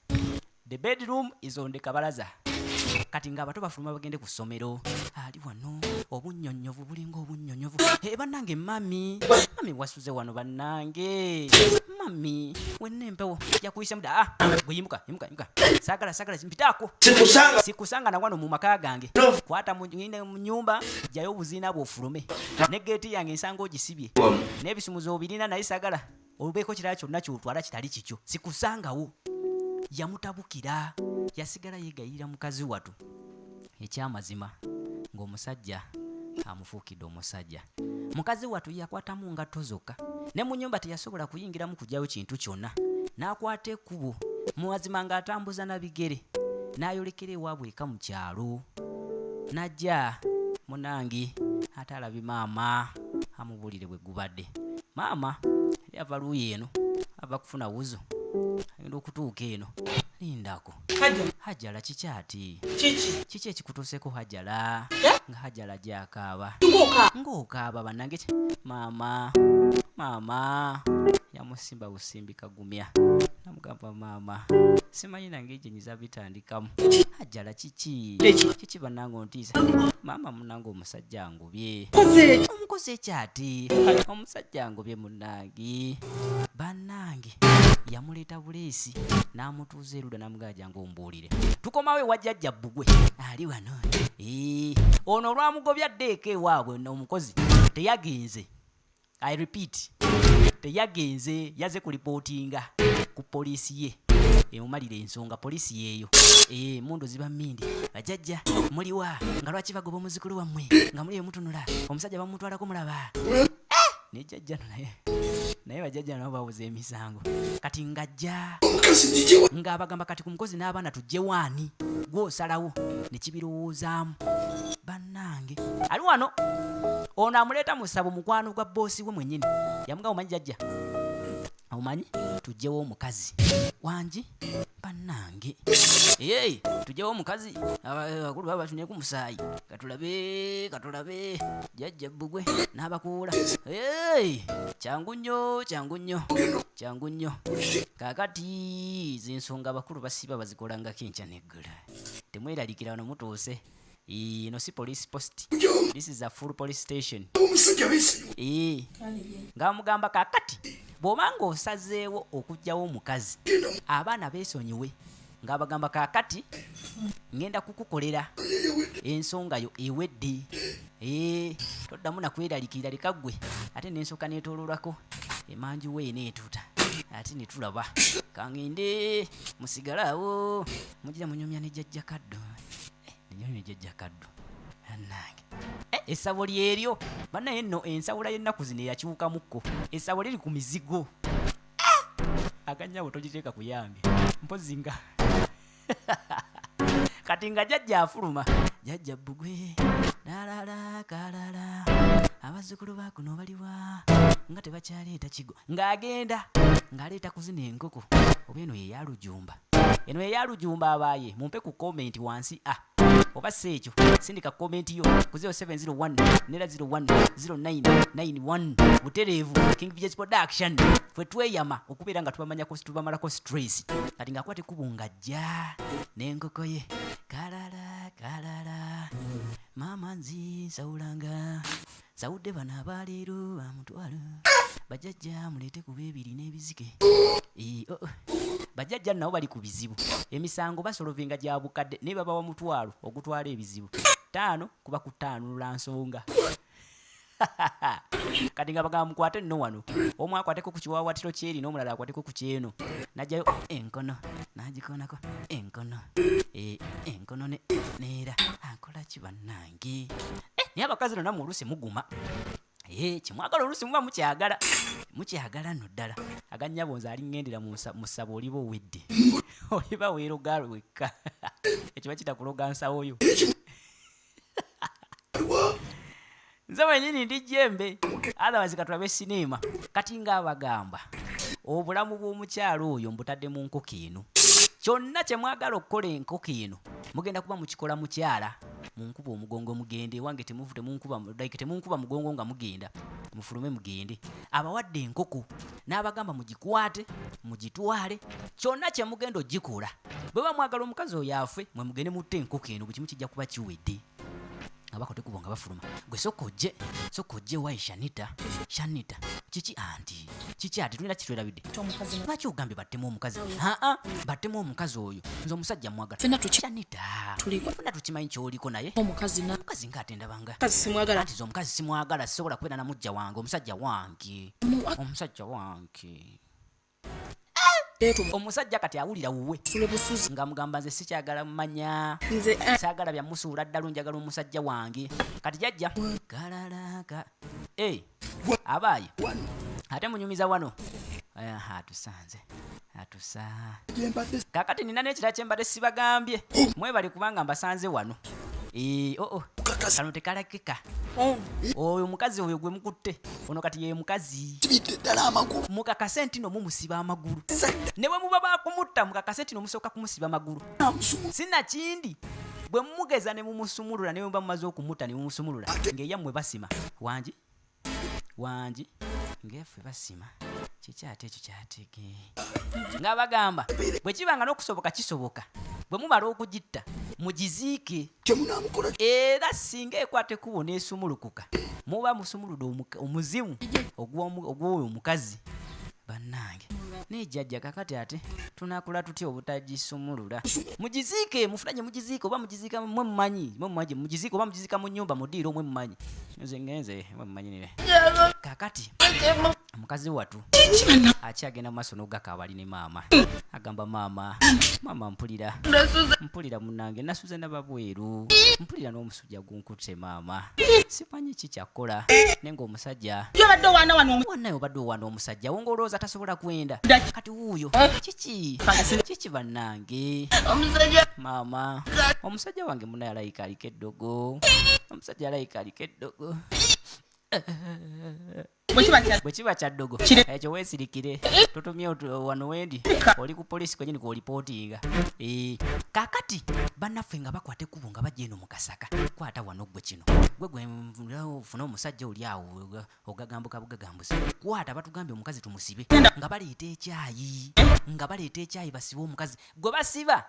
the bedroom is on the kabalaza kati ng'abato bafuluma bagende ku ssomero ali wano obunnyonnyovu bulinga obunnyonnyovu bannange mami wasuze wano bannange mami wenna empewo jakuyisa muda gwe yimuka sagala mpitaako sikusanga na wano mu maka gange kwata mu nyumba jayo obuziina bwofulume ne geeti yange ensanga ogisibye n'ebisumuzo obirina naye sagala olubeeko kirala kyonna kyotwala kitali kikyo sikusangawo yamutabukira yasigala yegayirira mukazi watu ekyamazima ng'omusajja amufuukidde omusajja mukazi watu yakwatamu ngatto zokka ne mu nnyumba teyasobola kuyingiramu kugyayo kintu kyonna n'akwata ekkubo muwazima ng'atambuza na bigere n'ayolekera ewaabwe eka mu kyalo najja munangi ate alabi maama amubuulire bwe gubadde maama yava luuyi eno ava kufuna wuzo agenda okutuuka eno lindako hajala kikyati kiki ekikutuuseko hajala nga hajala gyakaaba ng'okaaba bannange maama yamusimba busimbi kagumya namugamba maama simanyi nange ejenyiza bitandikamu hajala kiki bannange ontiisa maama munange omusajja angubye omukozi ekyati omusajja angubye munnange bannange yamuleeta buleesi n'amutuuza eruda n'amugajja ng'ombuulire tukomawo ewajjajja bbugwe ali wano ono olwamugobya ddeeka ewaabwe omukozi teyagenze I repeat teyagenze yaze kulipootinga ku poliisi ye emumalira ensonga poliisi yeeyo mundu ziba mmindi bajjajja muliwa nga lwaki bagoba omuzukulu wammwe nga muli emutunula omusajja bamutwalako mulaba nejjajja naye bajjajja nabo babuza emisango kati ngajja ng'abagamba kati ku mukozi n'abaana tujje waani gw'osalawo ne kibirowoozaamu bannange ali wano ono amuleeta mu ssabo mukwano gwa boosi we mwennyini yamugamba omanyi jjajja omanyi tujjewo omukazi wangi bannange tujjewo omukazi abakulu baba batunye ku musaayi katulabe jjajja bbugwe n'abakuula kyangu nnyo kaakati zensonga abakulu basiba bazikolangako enkya n'eggula temweralikira wano mutuuse ino si police post, this is a full police station. Ngamugamba kakati bw'obanga osazeewo okugyawo omukazi abaana beesonyiwe ng'abagamba kakati ngenda kukukolera ensonga yo ewedde toddamu nakweralikirira leka ggwe ate n'ensooka neetoololako emanju we neetuuta ate ne tulaba kangende musigalaawo mugira munyumya ne jjajja kaddo ne jjajja kaddo annange essabo lyeryo bannaye nno ensawula y'ennaku zino eyakyukamukko essabo liri ku mizigo akanyawo togiteeka ku yange mpozi nga kati nga jjajja afuluma jjajja bbugwe lalala kalala abazzukulu bakuno baliwa nga tebakyaleeta kigo ng'agenda ng'aleeta kuzina enkoko oba eno yeyalujumba abaaye mumpe ku komenti wansi oba si ekyo sindika komenti yo ku 0701 nera 010991 butereevu King VH Production fwe tweyama okubeera nga tubamalako stress kati ng'akwate kubo ng'ajja n'enkoko ye kalala mama nzi sawulanga sawudde bana baleero amutwalo bajjajja mulete ku beebiri n'ebizike bajjajja nabo bali ku bizibu emisango basolovinga gya bukadde ne baba wa mutwalo ogutwala ebizibu 5 kuba ku 5 lansonga kati nga bagamba mukwate nno wano omu akwateko ku kiwaawatiro kyeri n'omulala akwateko ku kyeno najjayo enkono nagikonako enkono enkono neera akola ki bannange naye abakazi nonna mu oluusi muguma kimwagala oluusi muba mukyagala nno ddala agannyabonza alingendera mu ssabo oliba owedde oliba weeroga wekka ekyo bakita kuloga nsawoyo nze wenyini ndi jembe otherwise katulabe sinema kati nga abagamba obulamu bw'omukyalo oyo mbutadde mu nkoko eno kyonna kye mwagala okukola enkoko eno mugenda kuba mukikola mukyala munkuba omugongo mugende wange temunkuba mugongo nga mugenda mufulume mugende abawadde enkoko n'abagamba mugikwate mugitwale kyonna kye mugenda ogikola bwe bamwagala omukazi oyo afe mwe mugende mutte enkoko eno buli kimu kijja kuba kiwedde abako tekubo nga bafuluma gwe sokojje wayi Shanita kiki anti kiki ati tulina kitwerabidde lwaki ogambye battemu omukazi battemu omukazi oyo nze omusajja mwagala Shanita funa tukimanyi kyoliko naye omukazi ngaate ndabanga anti ze omukazi simwagala sisobola kubeera na mujja wange omusajja wange omusajja kati awulira wuwe nga mugamba nze sikyagala mumanya saagala byamusuula ddala njagala omusajja wange kati jajja galalaka abaayi ate munyumiza wano atusanze kakati nina n'ekira kyembadde sibagambye mwebali kubanga mbasanze wano kano tekalakika oyo omukazi oyo gwe mukutte ono kati ye mukazi mukakase nti no mumusiba amagulu ne bwe muba bakumutta mukakase nti no musooka kumusiba amagulu sinakindi bwe mumugeza ne mumusumulula ne muba mumaze okumutta ne mumusumulula ng'eyammwe basima wangi ng'effe basima kikyate ekyo kyatege nga bagamba bwe kibanga n'okusoboka kisoboka bwe mumala okugitta mugiziike era singa ekwate kubo n'esumulukuka muba musumuludde omuzimu ogw'oyo omukazi bannange nejjajja kakati ate tunakula tutya obutagisumulula mugiziike mufulanye mugiziike oba mugiziika mwe mumanyi mugiziike oba mugiziika mu nnyumba mudiiro mwe mumanyi nze ngenze mwe mumanyinire kakati omukazi watu akyagenda mu maaso n'ogakaabali ne maama agamba maama mpulira munnange nasuze nababweru mpulira n'omusujja gunkutte maama simanyi kikyakkola naye ng'omusajja wanaye obadde owaana omusajja wo ng'olowooza tasobola kwenda kati wuuyo kiki bannange maama omusajja wange munaye alayika aliko eddogo bwe kiba kyaddogo ekyo weesirikire tutumye wano wendi oli ku polisi kwenyini kwolipootinga kakati bannaffe nga bakwata ekkubo nga bajja eno mu Kasaka kwata wano gwe kino gwe funa omusajja oli awo ogagambuka bugagambuzi kwata batugambye omukazi tumusibe nga baleeta ekyayi basibe omukazi gwe basiba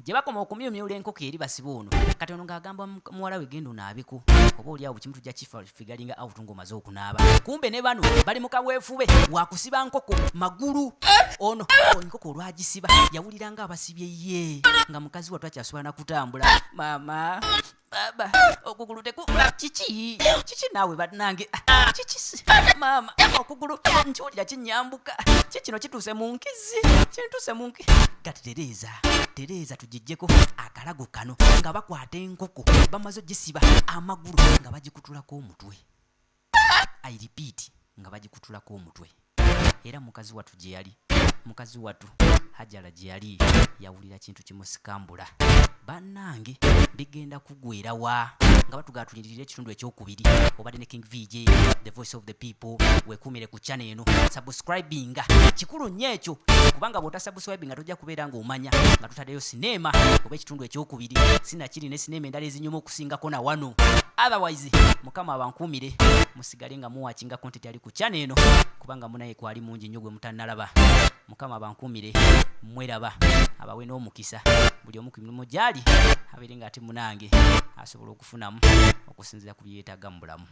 gye bakoma okumyumyula enkoko eri basiba ono kati ono ng'agamba muwala we genda onaabeko oba oli awo buli kimu tujja kifigalinga out ng'omaze okunaaba kumbe ne bano bali mu kaweefube wakusiba nkoko magulu ono enkoko olwagisiba yawulira nga abasibye ye nga mukazi wattu akyasobola na kutambula maama baba okugulu kiki naawe bannange kiki maama okugulu nkiwulira kinyambuka kikino kituuse mu nkizi kati Tereza tugijjeko akalago kano nga bakwata enkoko bamaze ogisiba amagulu nga bagikutulako omutwe I repeat nga bagikutulako omutwe era mukazi wattu Hajara gye yali yawulira kintu kimusikambula bannange bigenda kugwera wa nga nga batugala tulindiriire ekitundu ekyokubiri. Obadde ne King VJ, the voice of the people. Weekuumire ku channel eno, subscribinga kikulu nnyo ekyo, kubanga bw'otasubscribinga tojja kubeera ng'omanya nga tutaddeyo sinema oba ekitundu ekyokubiri. Sinakiri ne sinema endala ezinyuma okusingako na wano. Otherwise mukama abankuumire, musigale nga muwakinga content yali ku channel eno, kubanga munaye kwali mungi nnyo gwe mutannalaba. Mukama abankuumire, mweraba, abawe n'omukisa, buli omu ku mirimu gyali abeere ng'ate munange asobola okufunamu okusinziira ku bye yeetaaga mu bulamu.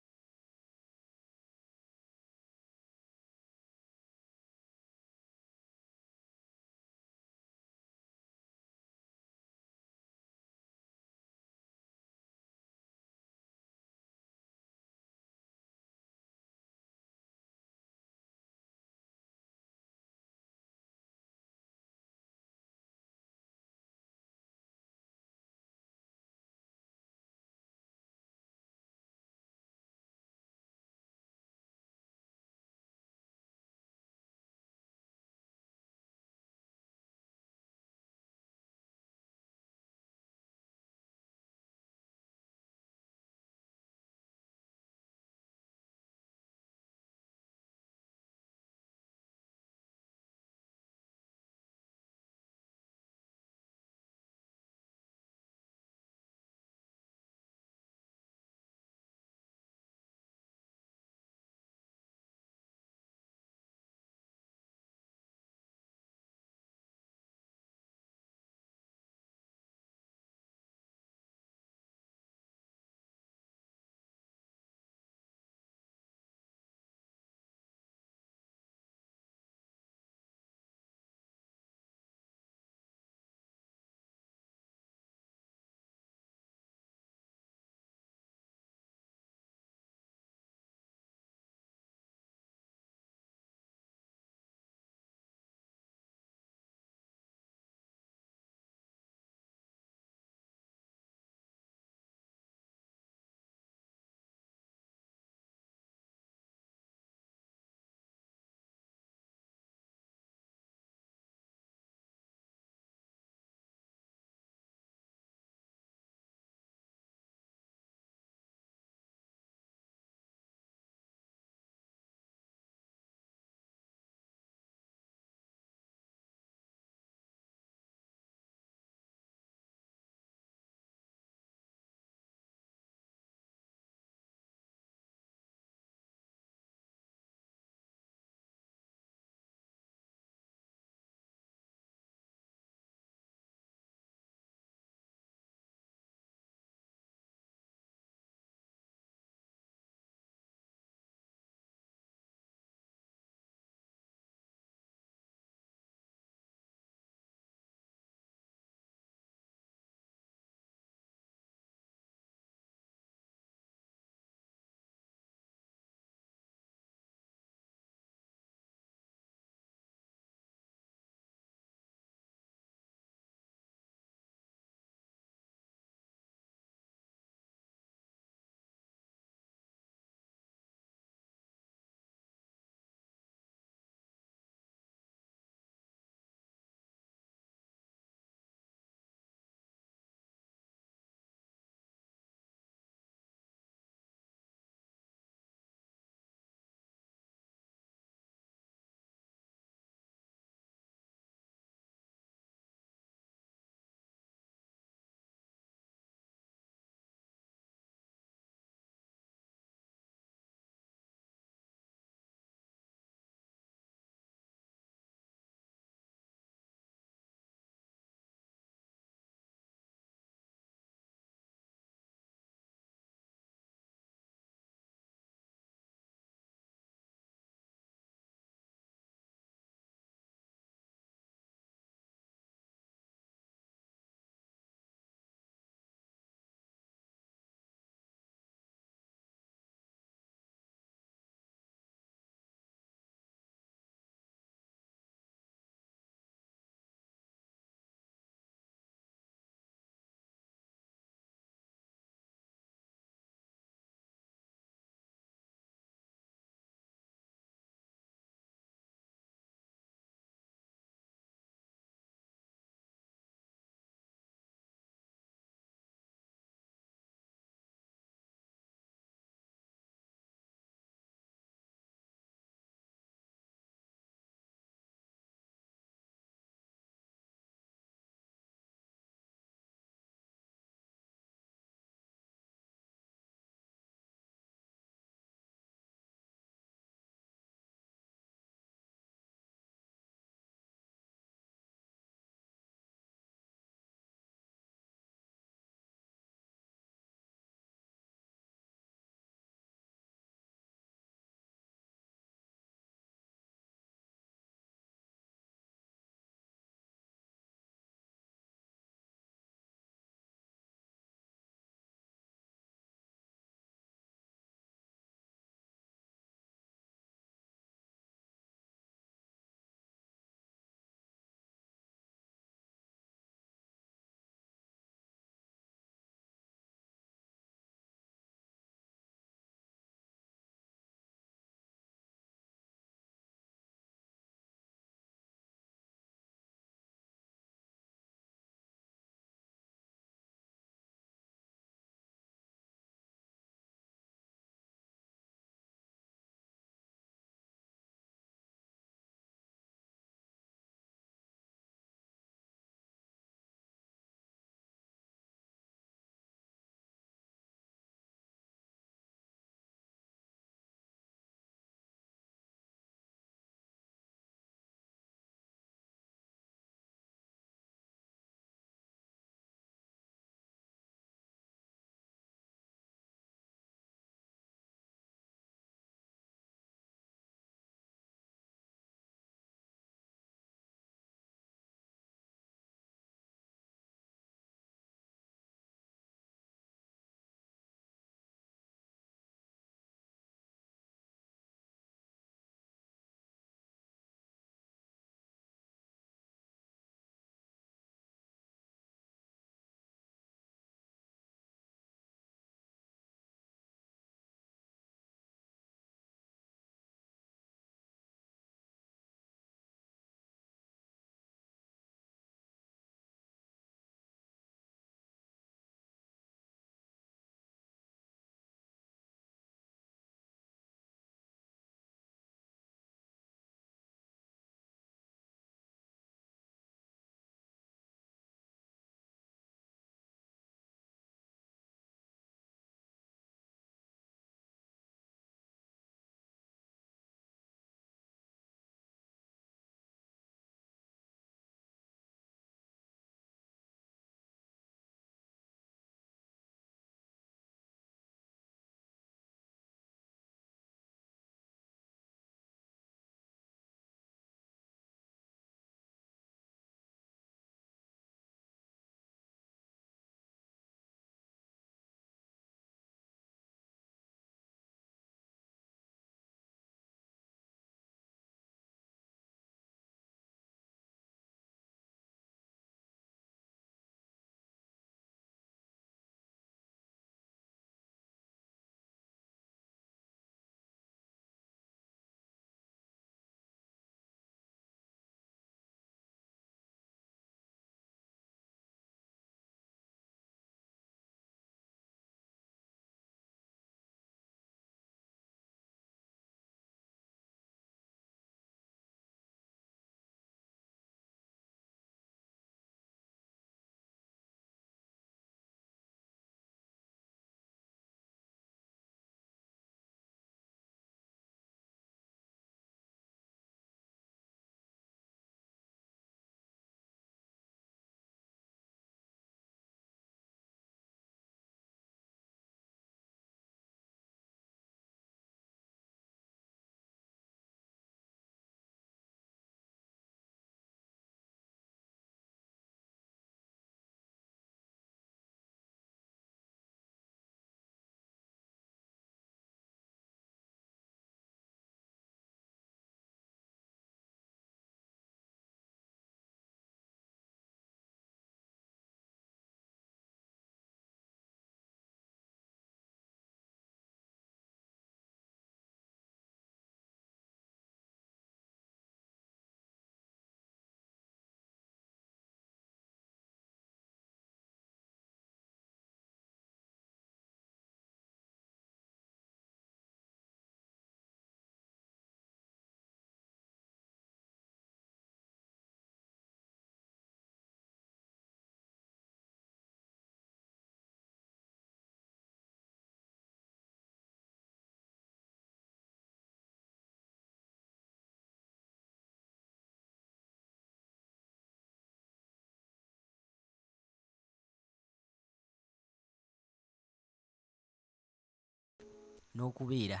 n'okubeera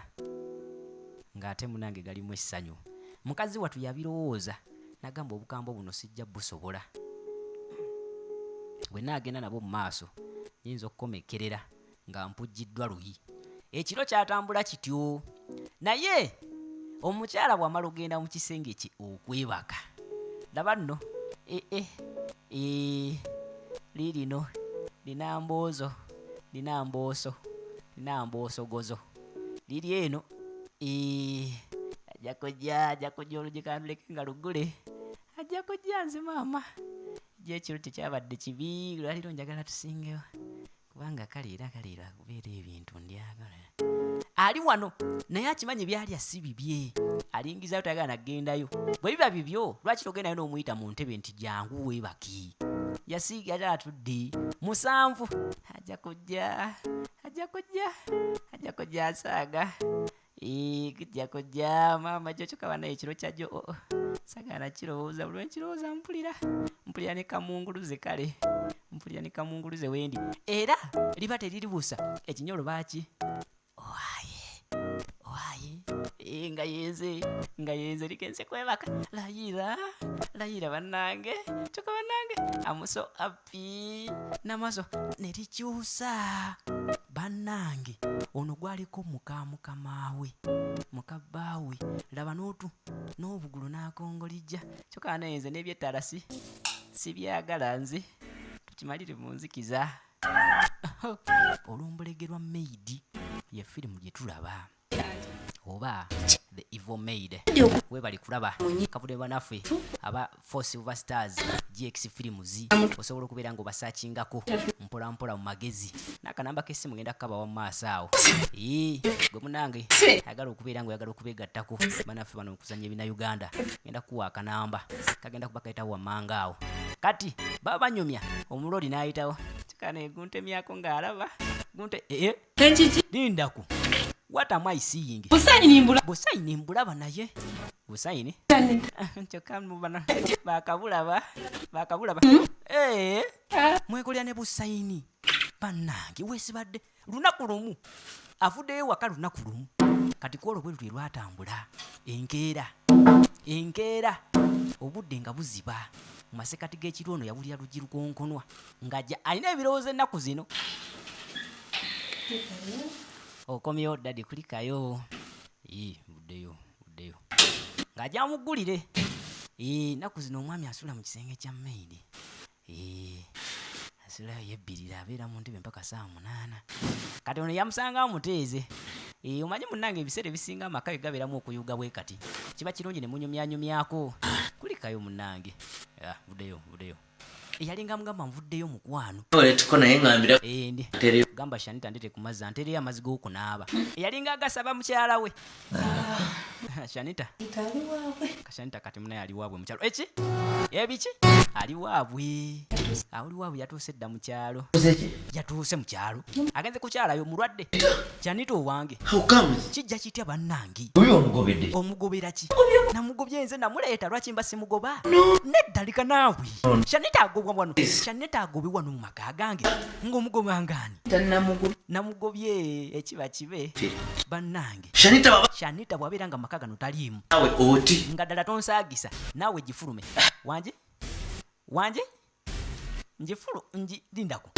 ng'ate munange galimu essanyu. Mukazi wattu yabirowooza n'agamba obukambo buno sijja busobola. Bwe naagenda nabo mu maaso nyinza okukomekerera nga mpujjiddwa luyi. Ekiro kyatambula kityo, naye omukyala bw'amala ogenda mu kisenge kye okwebaka, laba nno liirino lina mboozo, lina mbooso, lina mboosogozo, liri eno ajja kujja olugikanduleke nga lugule, ajja kujja nze maama. Ekiro tekyabadde kibi, lwaliro njagala tusingewo kubanga kaleera kubeera ebintu ndyagala. Ali wano naye akimanyi byalya si bibye, alingizayo tayagala nagendayo. Bwe biba bibyo lwaki togendayo n'omuyita mu ntebe nti jangu weebaki? Yasiiga ate atudde 7 ajja kujja asaaga. Kujja kujja maama jo kyokaba naye ekiro kyajjo sagala kirowooza, buli nkirowooza mpulira ne kamunguluze, kale mpulira ne kamunguluze wendi. Era liba teriribuusa ekinyolo baaki owaye nga yenze likense kwebaka. Layira bannange kyokaba nange amuso api namaso ne likyusa bannange. Ono gwaliko mukamaawe mukabbaawe, laba n'obugulu n'akongolijja. Kyokka nayenze n'ebyettala si byagala, nze tukimalire mu nzikiza. Olw'ombulegerwa Maid ye firimu gye tulaba, oba The Evil Maid. Webali kulaba kabule banaffe aba 4 Silver Stars GX Films, osobola okubeera ng'obasaakingako mpola mu magezi. N'akanamba k'essimu ngenda kukabawa mu maaso awo. Gwe munange ayagala okubeera ng'oyagala okubeegattako banaffe bano okuzannya ebina Uganda, ngenda kuwa akanamba kagenda kuba kayitawo wammanga awo. Kati baba banyumya omuloli n'ayitawo kikane guntemyako ng'alaba gunte lindaku. What am I seeing? Busaini mbulaba naye. Busaini? Kyokka mubana bakabulaba. Mwekolera ne busaini. Bannange weesibadde lunaku lumu. Afuddeyo waka lunaku lumu. Kati kwolwo bwe lutwe lwatambula. Enkeera. Obudde nga buziba. Mu masekati g'ekiro ono yawulira luggi lukonkonwa. Ng'ajja alina ebirowoozo ennaku zino. Okomyewo dadi kulikayo. Buddeyo. Ng'ajja amuggulire. Ennaku zino omwami asula mu kisenge kya Maid. Asulayo yebbirira, abeera mu ntebe mpaka 8:00. Kati ono yamusanga amuteeze. Omanyi munnange ebiseera ebisinga amaka ge gabeeramu okuyuga bwe kati. Kiba kirungi ne munyumyanyumyako. Kulikayo munnange. Buddeyo. Eyalinga mugamba nvuddeyo mukwano. Oletuko naye ngambira. Gamba Shanita ndete ku mazzi antereyo amazzi g'okunaaba. Eyalinga agasaba mukyala we. Shanita. Shanita kati munaye ali waabwe mukyalo. Ebiki? Ali waabwe. Oli waabwe yatuuse dda mu kyalo. Yatuuse mu kyalo. Agenze ku kyalayo mulwadde. Shanita owange. Kijja kitya bannange? Oyo omugobedde. Omugobera ki? Namugobye nze namuleeta lwaki mba simugoba? Neddalika naawe. Shanita agobwa wano. Shanita agobwe wano mu maka gange. Ng'omugoba ngani? Namugobye ekiba kibe. Bannange. Shanita bw'abeera nga maka gano taliimu. Nawe oti. Nga ddala tonsaagisa. Naawe gifulume. Wanje? Njifulu lindako.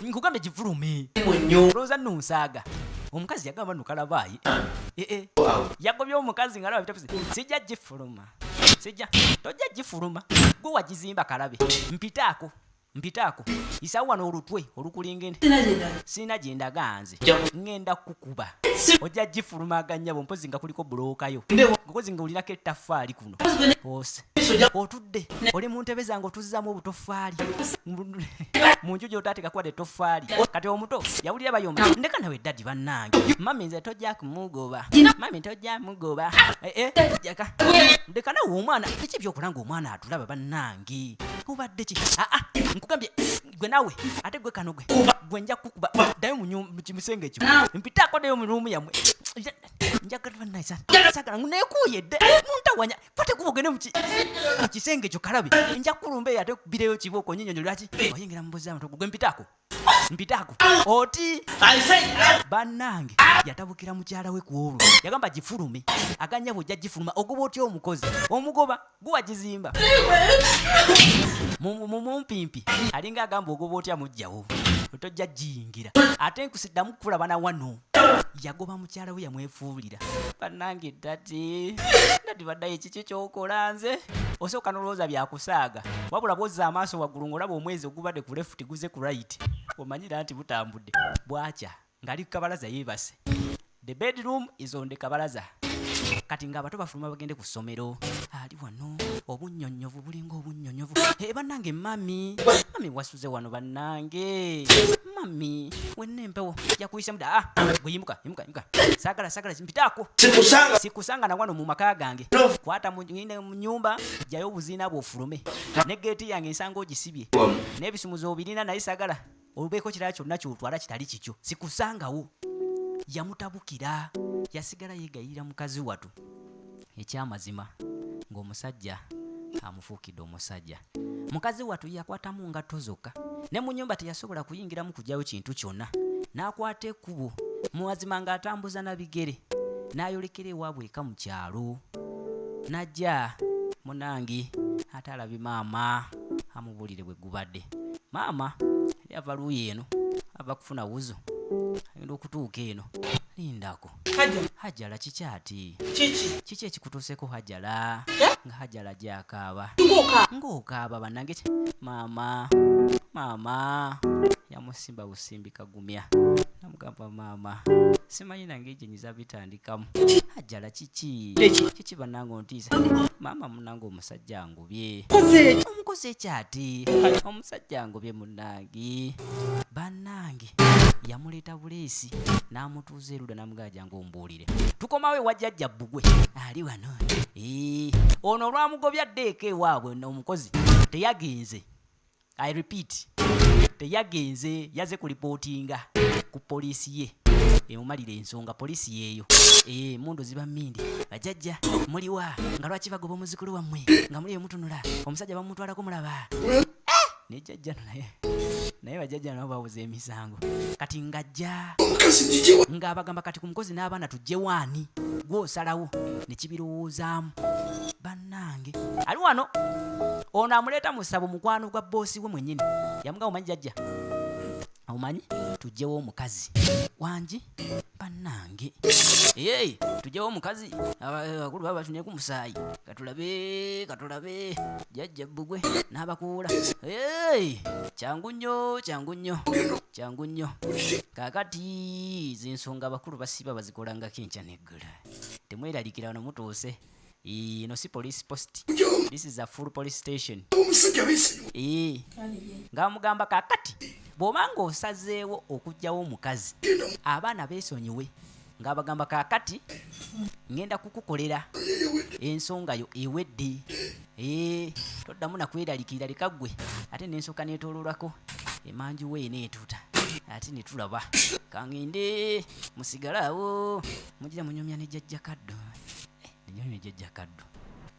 Nkugambye gifulume. Looza nonsaaga. Omukazi yagamba nukalabaayi. Yagobye omukazi nga alaba bitafuze. Sijja gifuluma. Tojja gifuluma. Gwe wagizimba kalabe. Mpitaako. Isawo wano olutwe olukulinga sina gye ndaga nze. Ngenda kukuba. Ojja gifuluma aganyabo mpozi nga kuliko bulookayo. Ngokozi nga olinako ettaffaali kuno. Otudde. Oli mu ntebe zange otuzzaamu obutoffaali. Mu nju gy'otaateeka kwade ettoffaali. Kati omuto yawulira bayomba. Ndeka nawe dadi bannange. Mami nze tojja kumugoba. Jaka. Ndeka nawe omwana. Biki by'okola ng'omwana atulaba bannange? Obadde ki? Nkugambye gwe nawe ate gwe kano gwe nja kukuba ddayo mu kimusenge kyo mpitaako ddayo mu ruumu yammwe njagala bannayisa sagala nekuuyedde muntawanya kwate kubogene mu kisenge kyo kalabi nja kulumbe ate bireyo kibooko nyinyonyo lwaki oyingira mu mbuzi y'amatogo gwe mpitaako oti bannange yatabukira mukyala we ku olwo yagamba gifulume aganya bwojja gifuluma ogoba otya omukozi omugoba guwa gizimba mumpimpi alinga agamba ogoba otya mujjawo otojja jiyingira ate nkusiddamu kulaba na wano yagoba mukyala we yamwefuulira bannange dati baddayo ekiki kyokola nze osooka nolowooza byakusaaga wabula bwozza amaaso waggulu ng'olaba omwezi ogubadde ku lefuti guze ku right omanyira nti butambudde bwakya ng'ali ku kabalaza yeebase. The bedroom is on the kabalaza. Kati ng'abato bafuluma bagende ku ssomero ali wano obunnyonnyovu bulinga obunnyonnyovu bannange mami wasuze wano bannange mami wenna empewo yakuyisa muda gwe yimuka sagala mpitaako sikusanga na wano mu maka gange kwata mu nyumba jjayo obuziina bwofulume ne geeti yange ensanga ogisibye n'ebisumuzo obirina naye sagala olubeeko kirala kyonna kyotwala kitali kikyo sikusangawo. Yamutabukira yasigala yegayira mukazi watu ekyamazima ng'omusajja amufuukidde omusajja. Mukazi watu yakwatamu ngatto zokka ne mu nnyumba teyasobola kuyingiramu kujyayo kintu kyonna n'akwata ekkubo muwazima ng'atambuza na bigere n'ayolekera ewaabwe eka mu kyalo n'ajja munangi ate alabye maama amubuulire bwe gubadde. Maama yava luuyi eno ava kufuna wuzo agenda okutuuka eno lindako Hajjala kikyati kiki ekikutuuseko Hajjala nga Hajjala gyakaaba ng'okaaba bannange maama yamusimba busimbi kagumya namugamba maama simanyi nange ejenyiza bitandikamu Hajjala kiki bannange ontiisa maama munange omusajja angubye omukozi ekyati omusajja angubye munnange bannange yamuleeta buleesi n'amutuuza eruda namugajja ng'ombuulire tukomawe wajjajja bbugwe ali wano ono olwamugobya ddeeka ewaabwe omukozi teyagenze. I repeat, teyagenze yaze kulipootinga ku poliisi ye emumalira ensonga poliisi yeeyo mundu ziba mmindi bajjajja muliwa nga lwaki bagoba omuzukulu wammwe nga muli emutunula omusajja bamutwalako mulaba ne jjajja naye bajjajja nabo babuza emisango kati ng'ajja ng'abagamba kati ku mukozi n'abaana tujje waani gw'osalawo ne kibirowoozaamu bannange ali wano ono amuleeta mu ssabo mukwano gwa boosi we mwennyini yamugamba omanyi jjajja omanyi tujjewo omukazi wangi bannange tujjewo omukazi abakulu baba batunye ku musaayi katulabe jjajja bbugwe n'abakuula kyangu nnyo kaakati z'ensonga abakulu basiba bazikolangako enkya n'eggula temweralikira wano mutuuse ino si police post, this is a full police station. Ng'amugamba kaakati bw'obanga osazeewo okuggyawo omukazi abaana beesonyiwe ng'abagamba kaakati ngenda kukukolera ensonga yo ewedde toddamu nakweralikira leka ggwe ate n'ensooka neetoololako emanju we neetuuta ate ne tulaba kangende musigale awo mugira munyumya ne jjajja kaddo nenyumya jjajja kaddo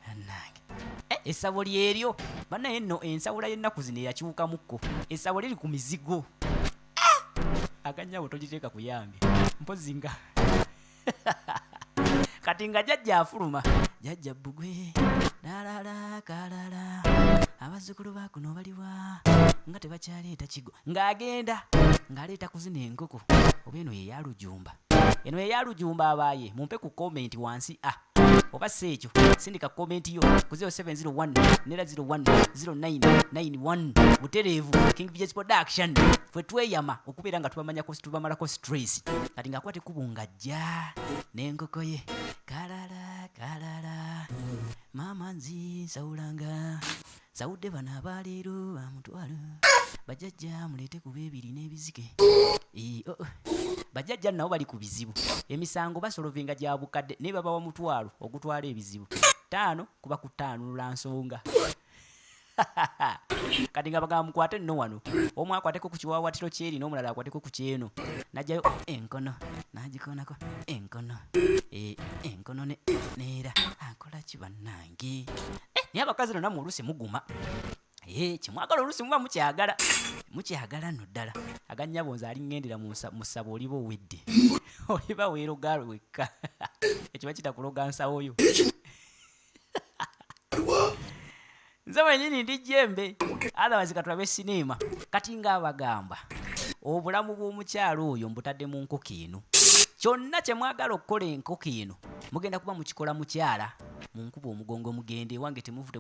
annange essabo lyeryo bannaye nno ensawula y'ennaku zino eyakyukamukko essabo liri ku mizigo akannyabo togiteeka ku yange mpozi nga kati nga jjajja afuluma jjajja bbugwe lalala kalala abazzukulu bakuno baliwa nga tebakyaleeta kigo ng'agenda ng'aleeta kuzina enkoko oba eno yeyalujumba abaaye mumpe ku komenti wansi oba si ekyo sindika komenti yo ku 0701 nera 010991 butereevu King VJ's production fwe tweyama okubeera nga tubamalako stress kati ng'akwate kubungajja n'enkoko ye kalala mama nzi nsawulanga sawudde bano abaleero amutwalo bajjajja muleete ku beebiri n'ebizike bajjajja nabo bali ku bizibu emisango basolovinga gya bukadde naye baba wa mutwalo ogutwala ebizibu 5 kuba ku 5 lulansonga kati nga bagamba mukwate nno wano omu akwateko ku kiwaawatiro kyeri n'omulala akwateko ku kyeno najjayo enkono nagikonako enkono enkono neera akola ki bannange naye abakazi nonna mu oluusi muguma kimwagala oluusi muba mukyagala nno ddala agannyabo nze alingendera mu ssabo oliba owedde oliba weeroga wekka ekyo bakita kuloga nsawo yo nze wenyini ndi jembe otherwise katulabe sinema kati ng'abagamba obulamu bw'omukyalo oyo mbutadde mu nkoko eno kyonna kye mwagala okukola enkoko eno mugenda kuba mukikola mukyala munkuba omugongo mugende ewange temuvute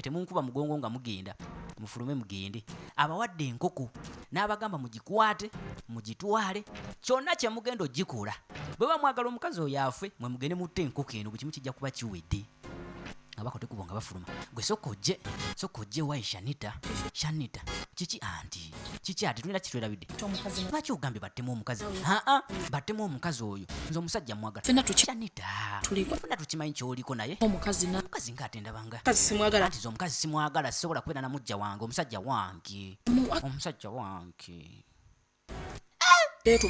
temunkuba mugongo nga mugenda mufulume mugende abawadde enkoko n'abagamba mugikwate mugitwale kyonna kye mugenda ogikola bwe bamwagala omukazi oyo afe mwe mugende mutte enkoko eno bwe kimu kijja kuba kiwedde abako tekubo nga bafuluma gwe sokojje wayi Shanita kiki ati tulina kitwerabidde lwaki ogambye battemu omukazi battemu omukazi oyo nze omusajja mwagala Shanita funa tukimanyi kyoliko naye omukazi ng'ate ndabanga anti ze omukazi simwagala sisobola kubeera na mujja wange omusajja wange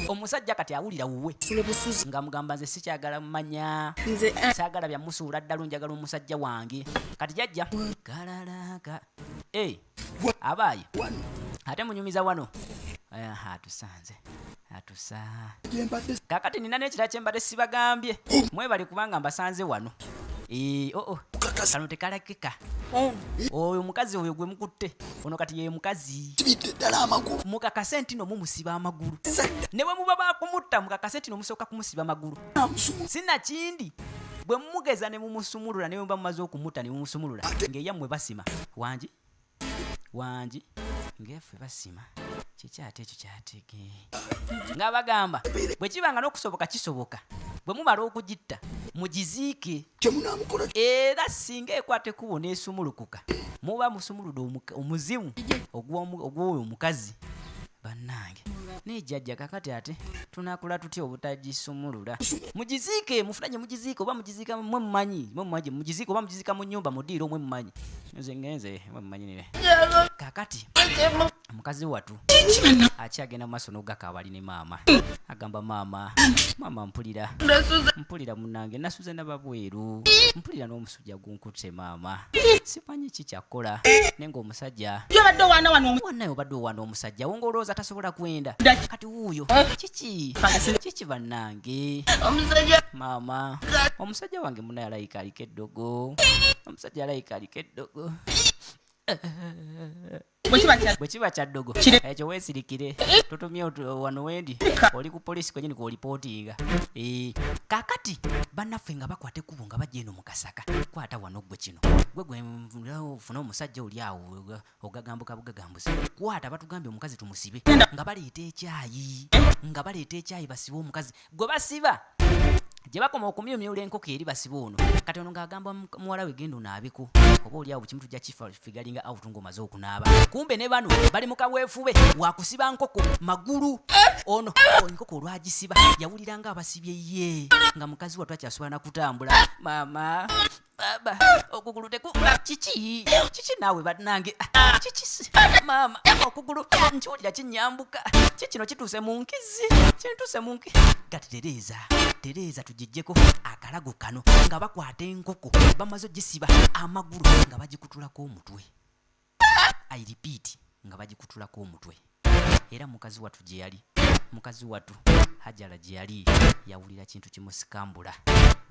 omusajja kati awulira wuwe nga mugamba nze sikyagala mmanya saagala byamusuula ddala njagala omusajja wange kati jajja galalaka abaayi ate munyumiza wano atusa kakati nina n'ekira kyembadde sibagambye mwebali kubanga mbasanze wano kano tekalakika oyo mukazi oyo gwe mukutte ono kati ye mukazi mukakase nti no mumusiba amagulu ne bwe muba bakumutta mukakase nti no musooka kumusiba amagulu sinakindi bwe mumugeza ne mumusumulula ne muba mumaze okumutta ne mumusumulula ng'eyammwe basima wangi ng'effe basima kikyate ekyo kyatege ng'abagamba bwe kibanga n'okusoboka kisoboka bwe mumala okugitta mugiziike era singa ekwate kubo n'esumulukuka muba musumuludde omuzimu ogw'oyo omukazi bannange nejjajja kakati ate tunakola tutya obutagisumulula mugiziike mufulanye mugiziike oba mugiziika mwe mumanyi mugiziike oba mugiziika mu nnyumba mudiiro mwe mumanyi nze ngenze mwe mumanyinire kakati mukazi watu akyagenda mu maaso n'ogakaabali ne maama agamba maama mpulira munange nasuze nababweru mpulira n'omusujja gunkutte maama simanyi kikyakola naye ng'omusajja wanaye obadde owaana omusajja wo ng'olowooza tasobola kwenda kati wuuyo kiki bannange maama omusajja wange munaye alayika aliko eddogo bwe kiba kyaddogo ekyo weesirikire tutumye wano wendi oli ku polisi kwenyini kwolipootinga kakati bannaffe nga bakwata ekkubo nga bajja eno mu Kasaka kwata wano gwe kino gwe ofuna omusajja oli awo ogagambuka bugagambuzi kwata batugambye omukazi tumusibe nga baleeta ekyayi basibe omukazi gwe basiba gye bakoma okumyumyula enkoko eri basiba ono kati ono ng'agamba muwala we genda onaabeko oba oli awo bukimu tujja kifigalinga out ng'omaze okunaaba kumbe ne bano bali mu kaweefube wakusiba nkoko magulu ono enkoko olwagisiba yawulira nga abasibye ye nga mukazi wattu akyasobola na kutambula maama baba okugulu tekukula kiki naawe bannange kiki maama okugulu nkiwulira kinyambuka kikino kituuse mu nkizi gati Tereza tugijjeko akalago kano nga bakwata enkoko bamaze ogisiba amagulu nga bagikutulako omutwe I repeat nga bagikutulako omutwe era mukazi wattu gye yali mukazi wattu Hajara gye yali yawulira kintu kimusikambula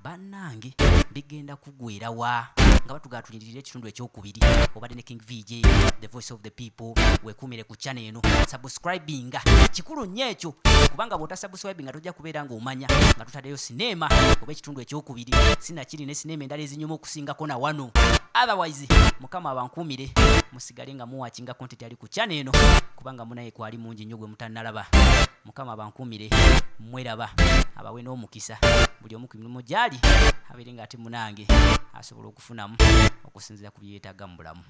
bannange bigenda kugwera wa nga batugatulirira ekitundu ekyokubiri obadde ne King VJ the voice of the people wekumire ku channel eno subscribinga kikulu nnyo ekyo kubanga bw'ota subscribinga tojja kubeera ng'omanya nga tutaddeyo sinema oba ekitundu ekyokubiri sinakiri ne sinema endala ezinyuma okusingako na wano otherwise mukama abankumire musigale nga muwakinga content yali ku channel eno kubanga munaye kwali mungi nnyo gwe mutannalaba mukama abankumire mweraba abawe n'omukisa buli omu ku mirimu gyali abeere ng'ate munange asobola okufunamu okusinziira ku byeyeetaaga mu bulamu.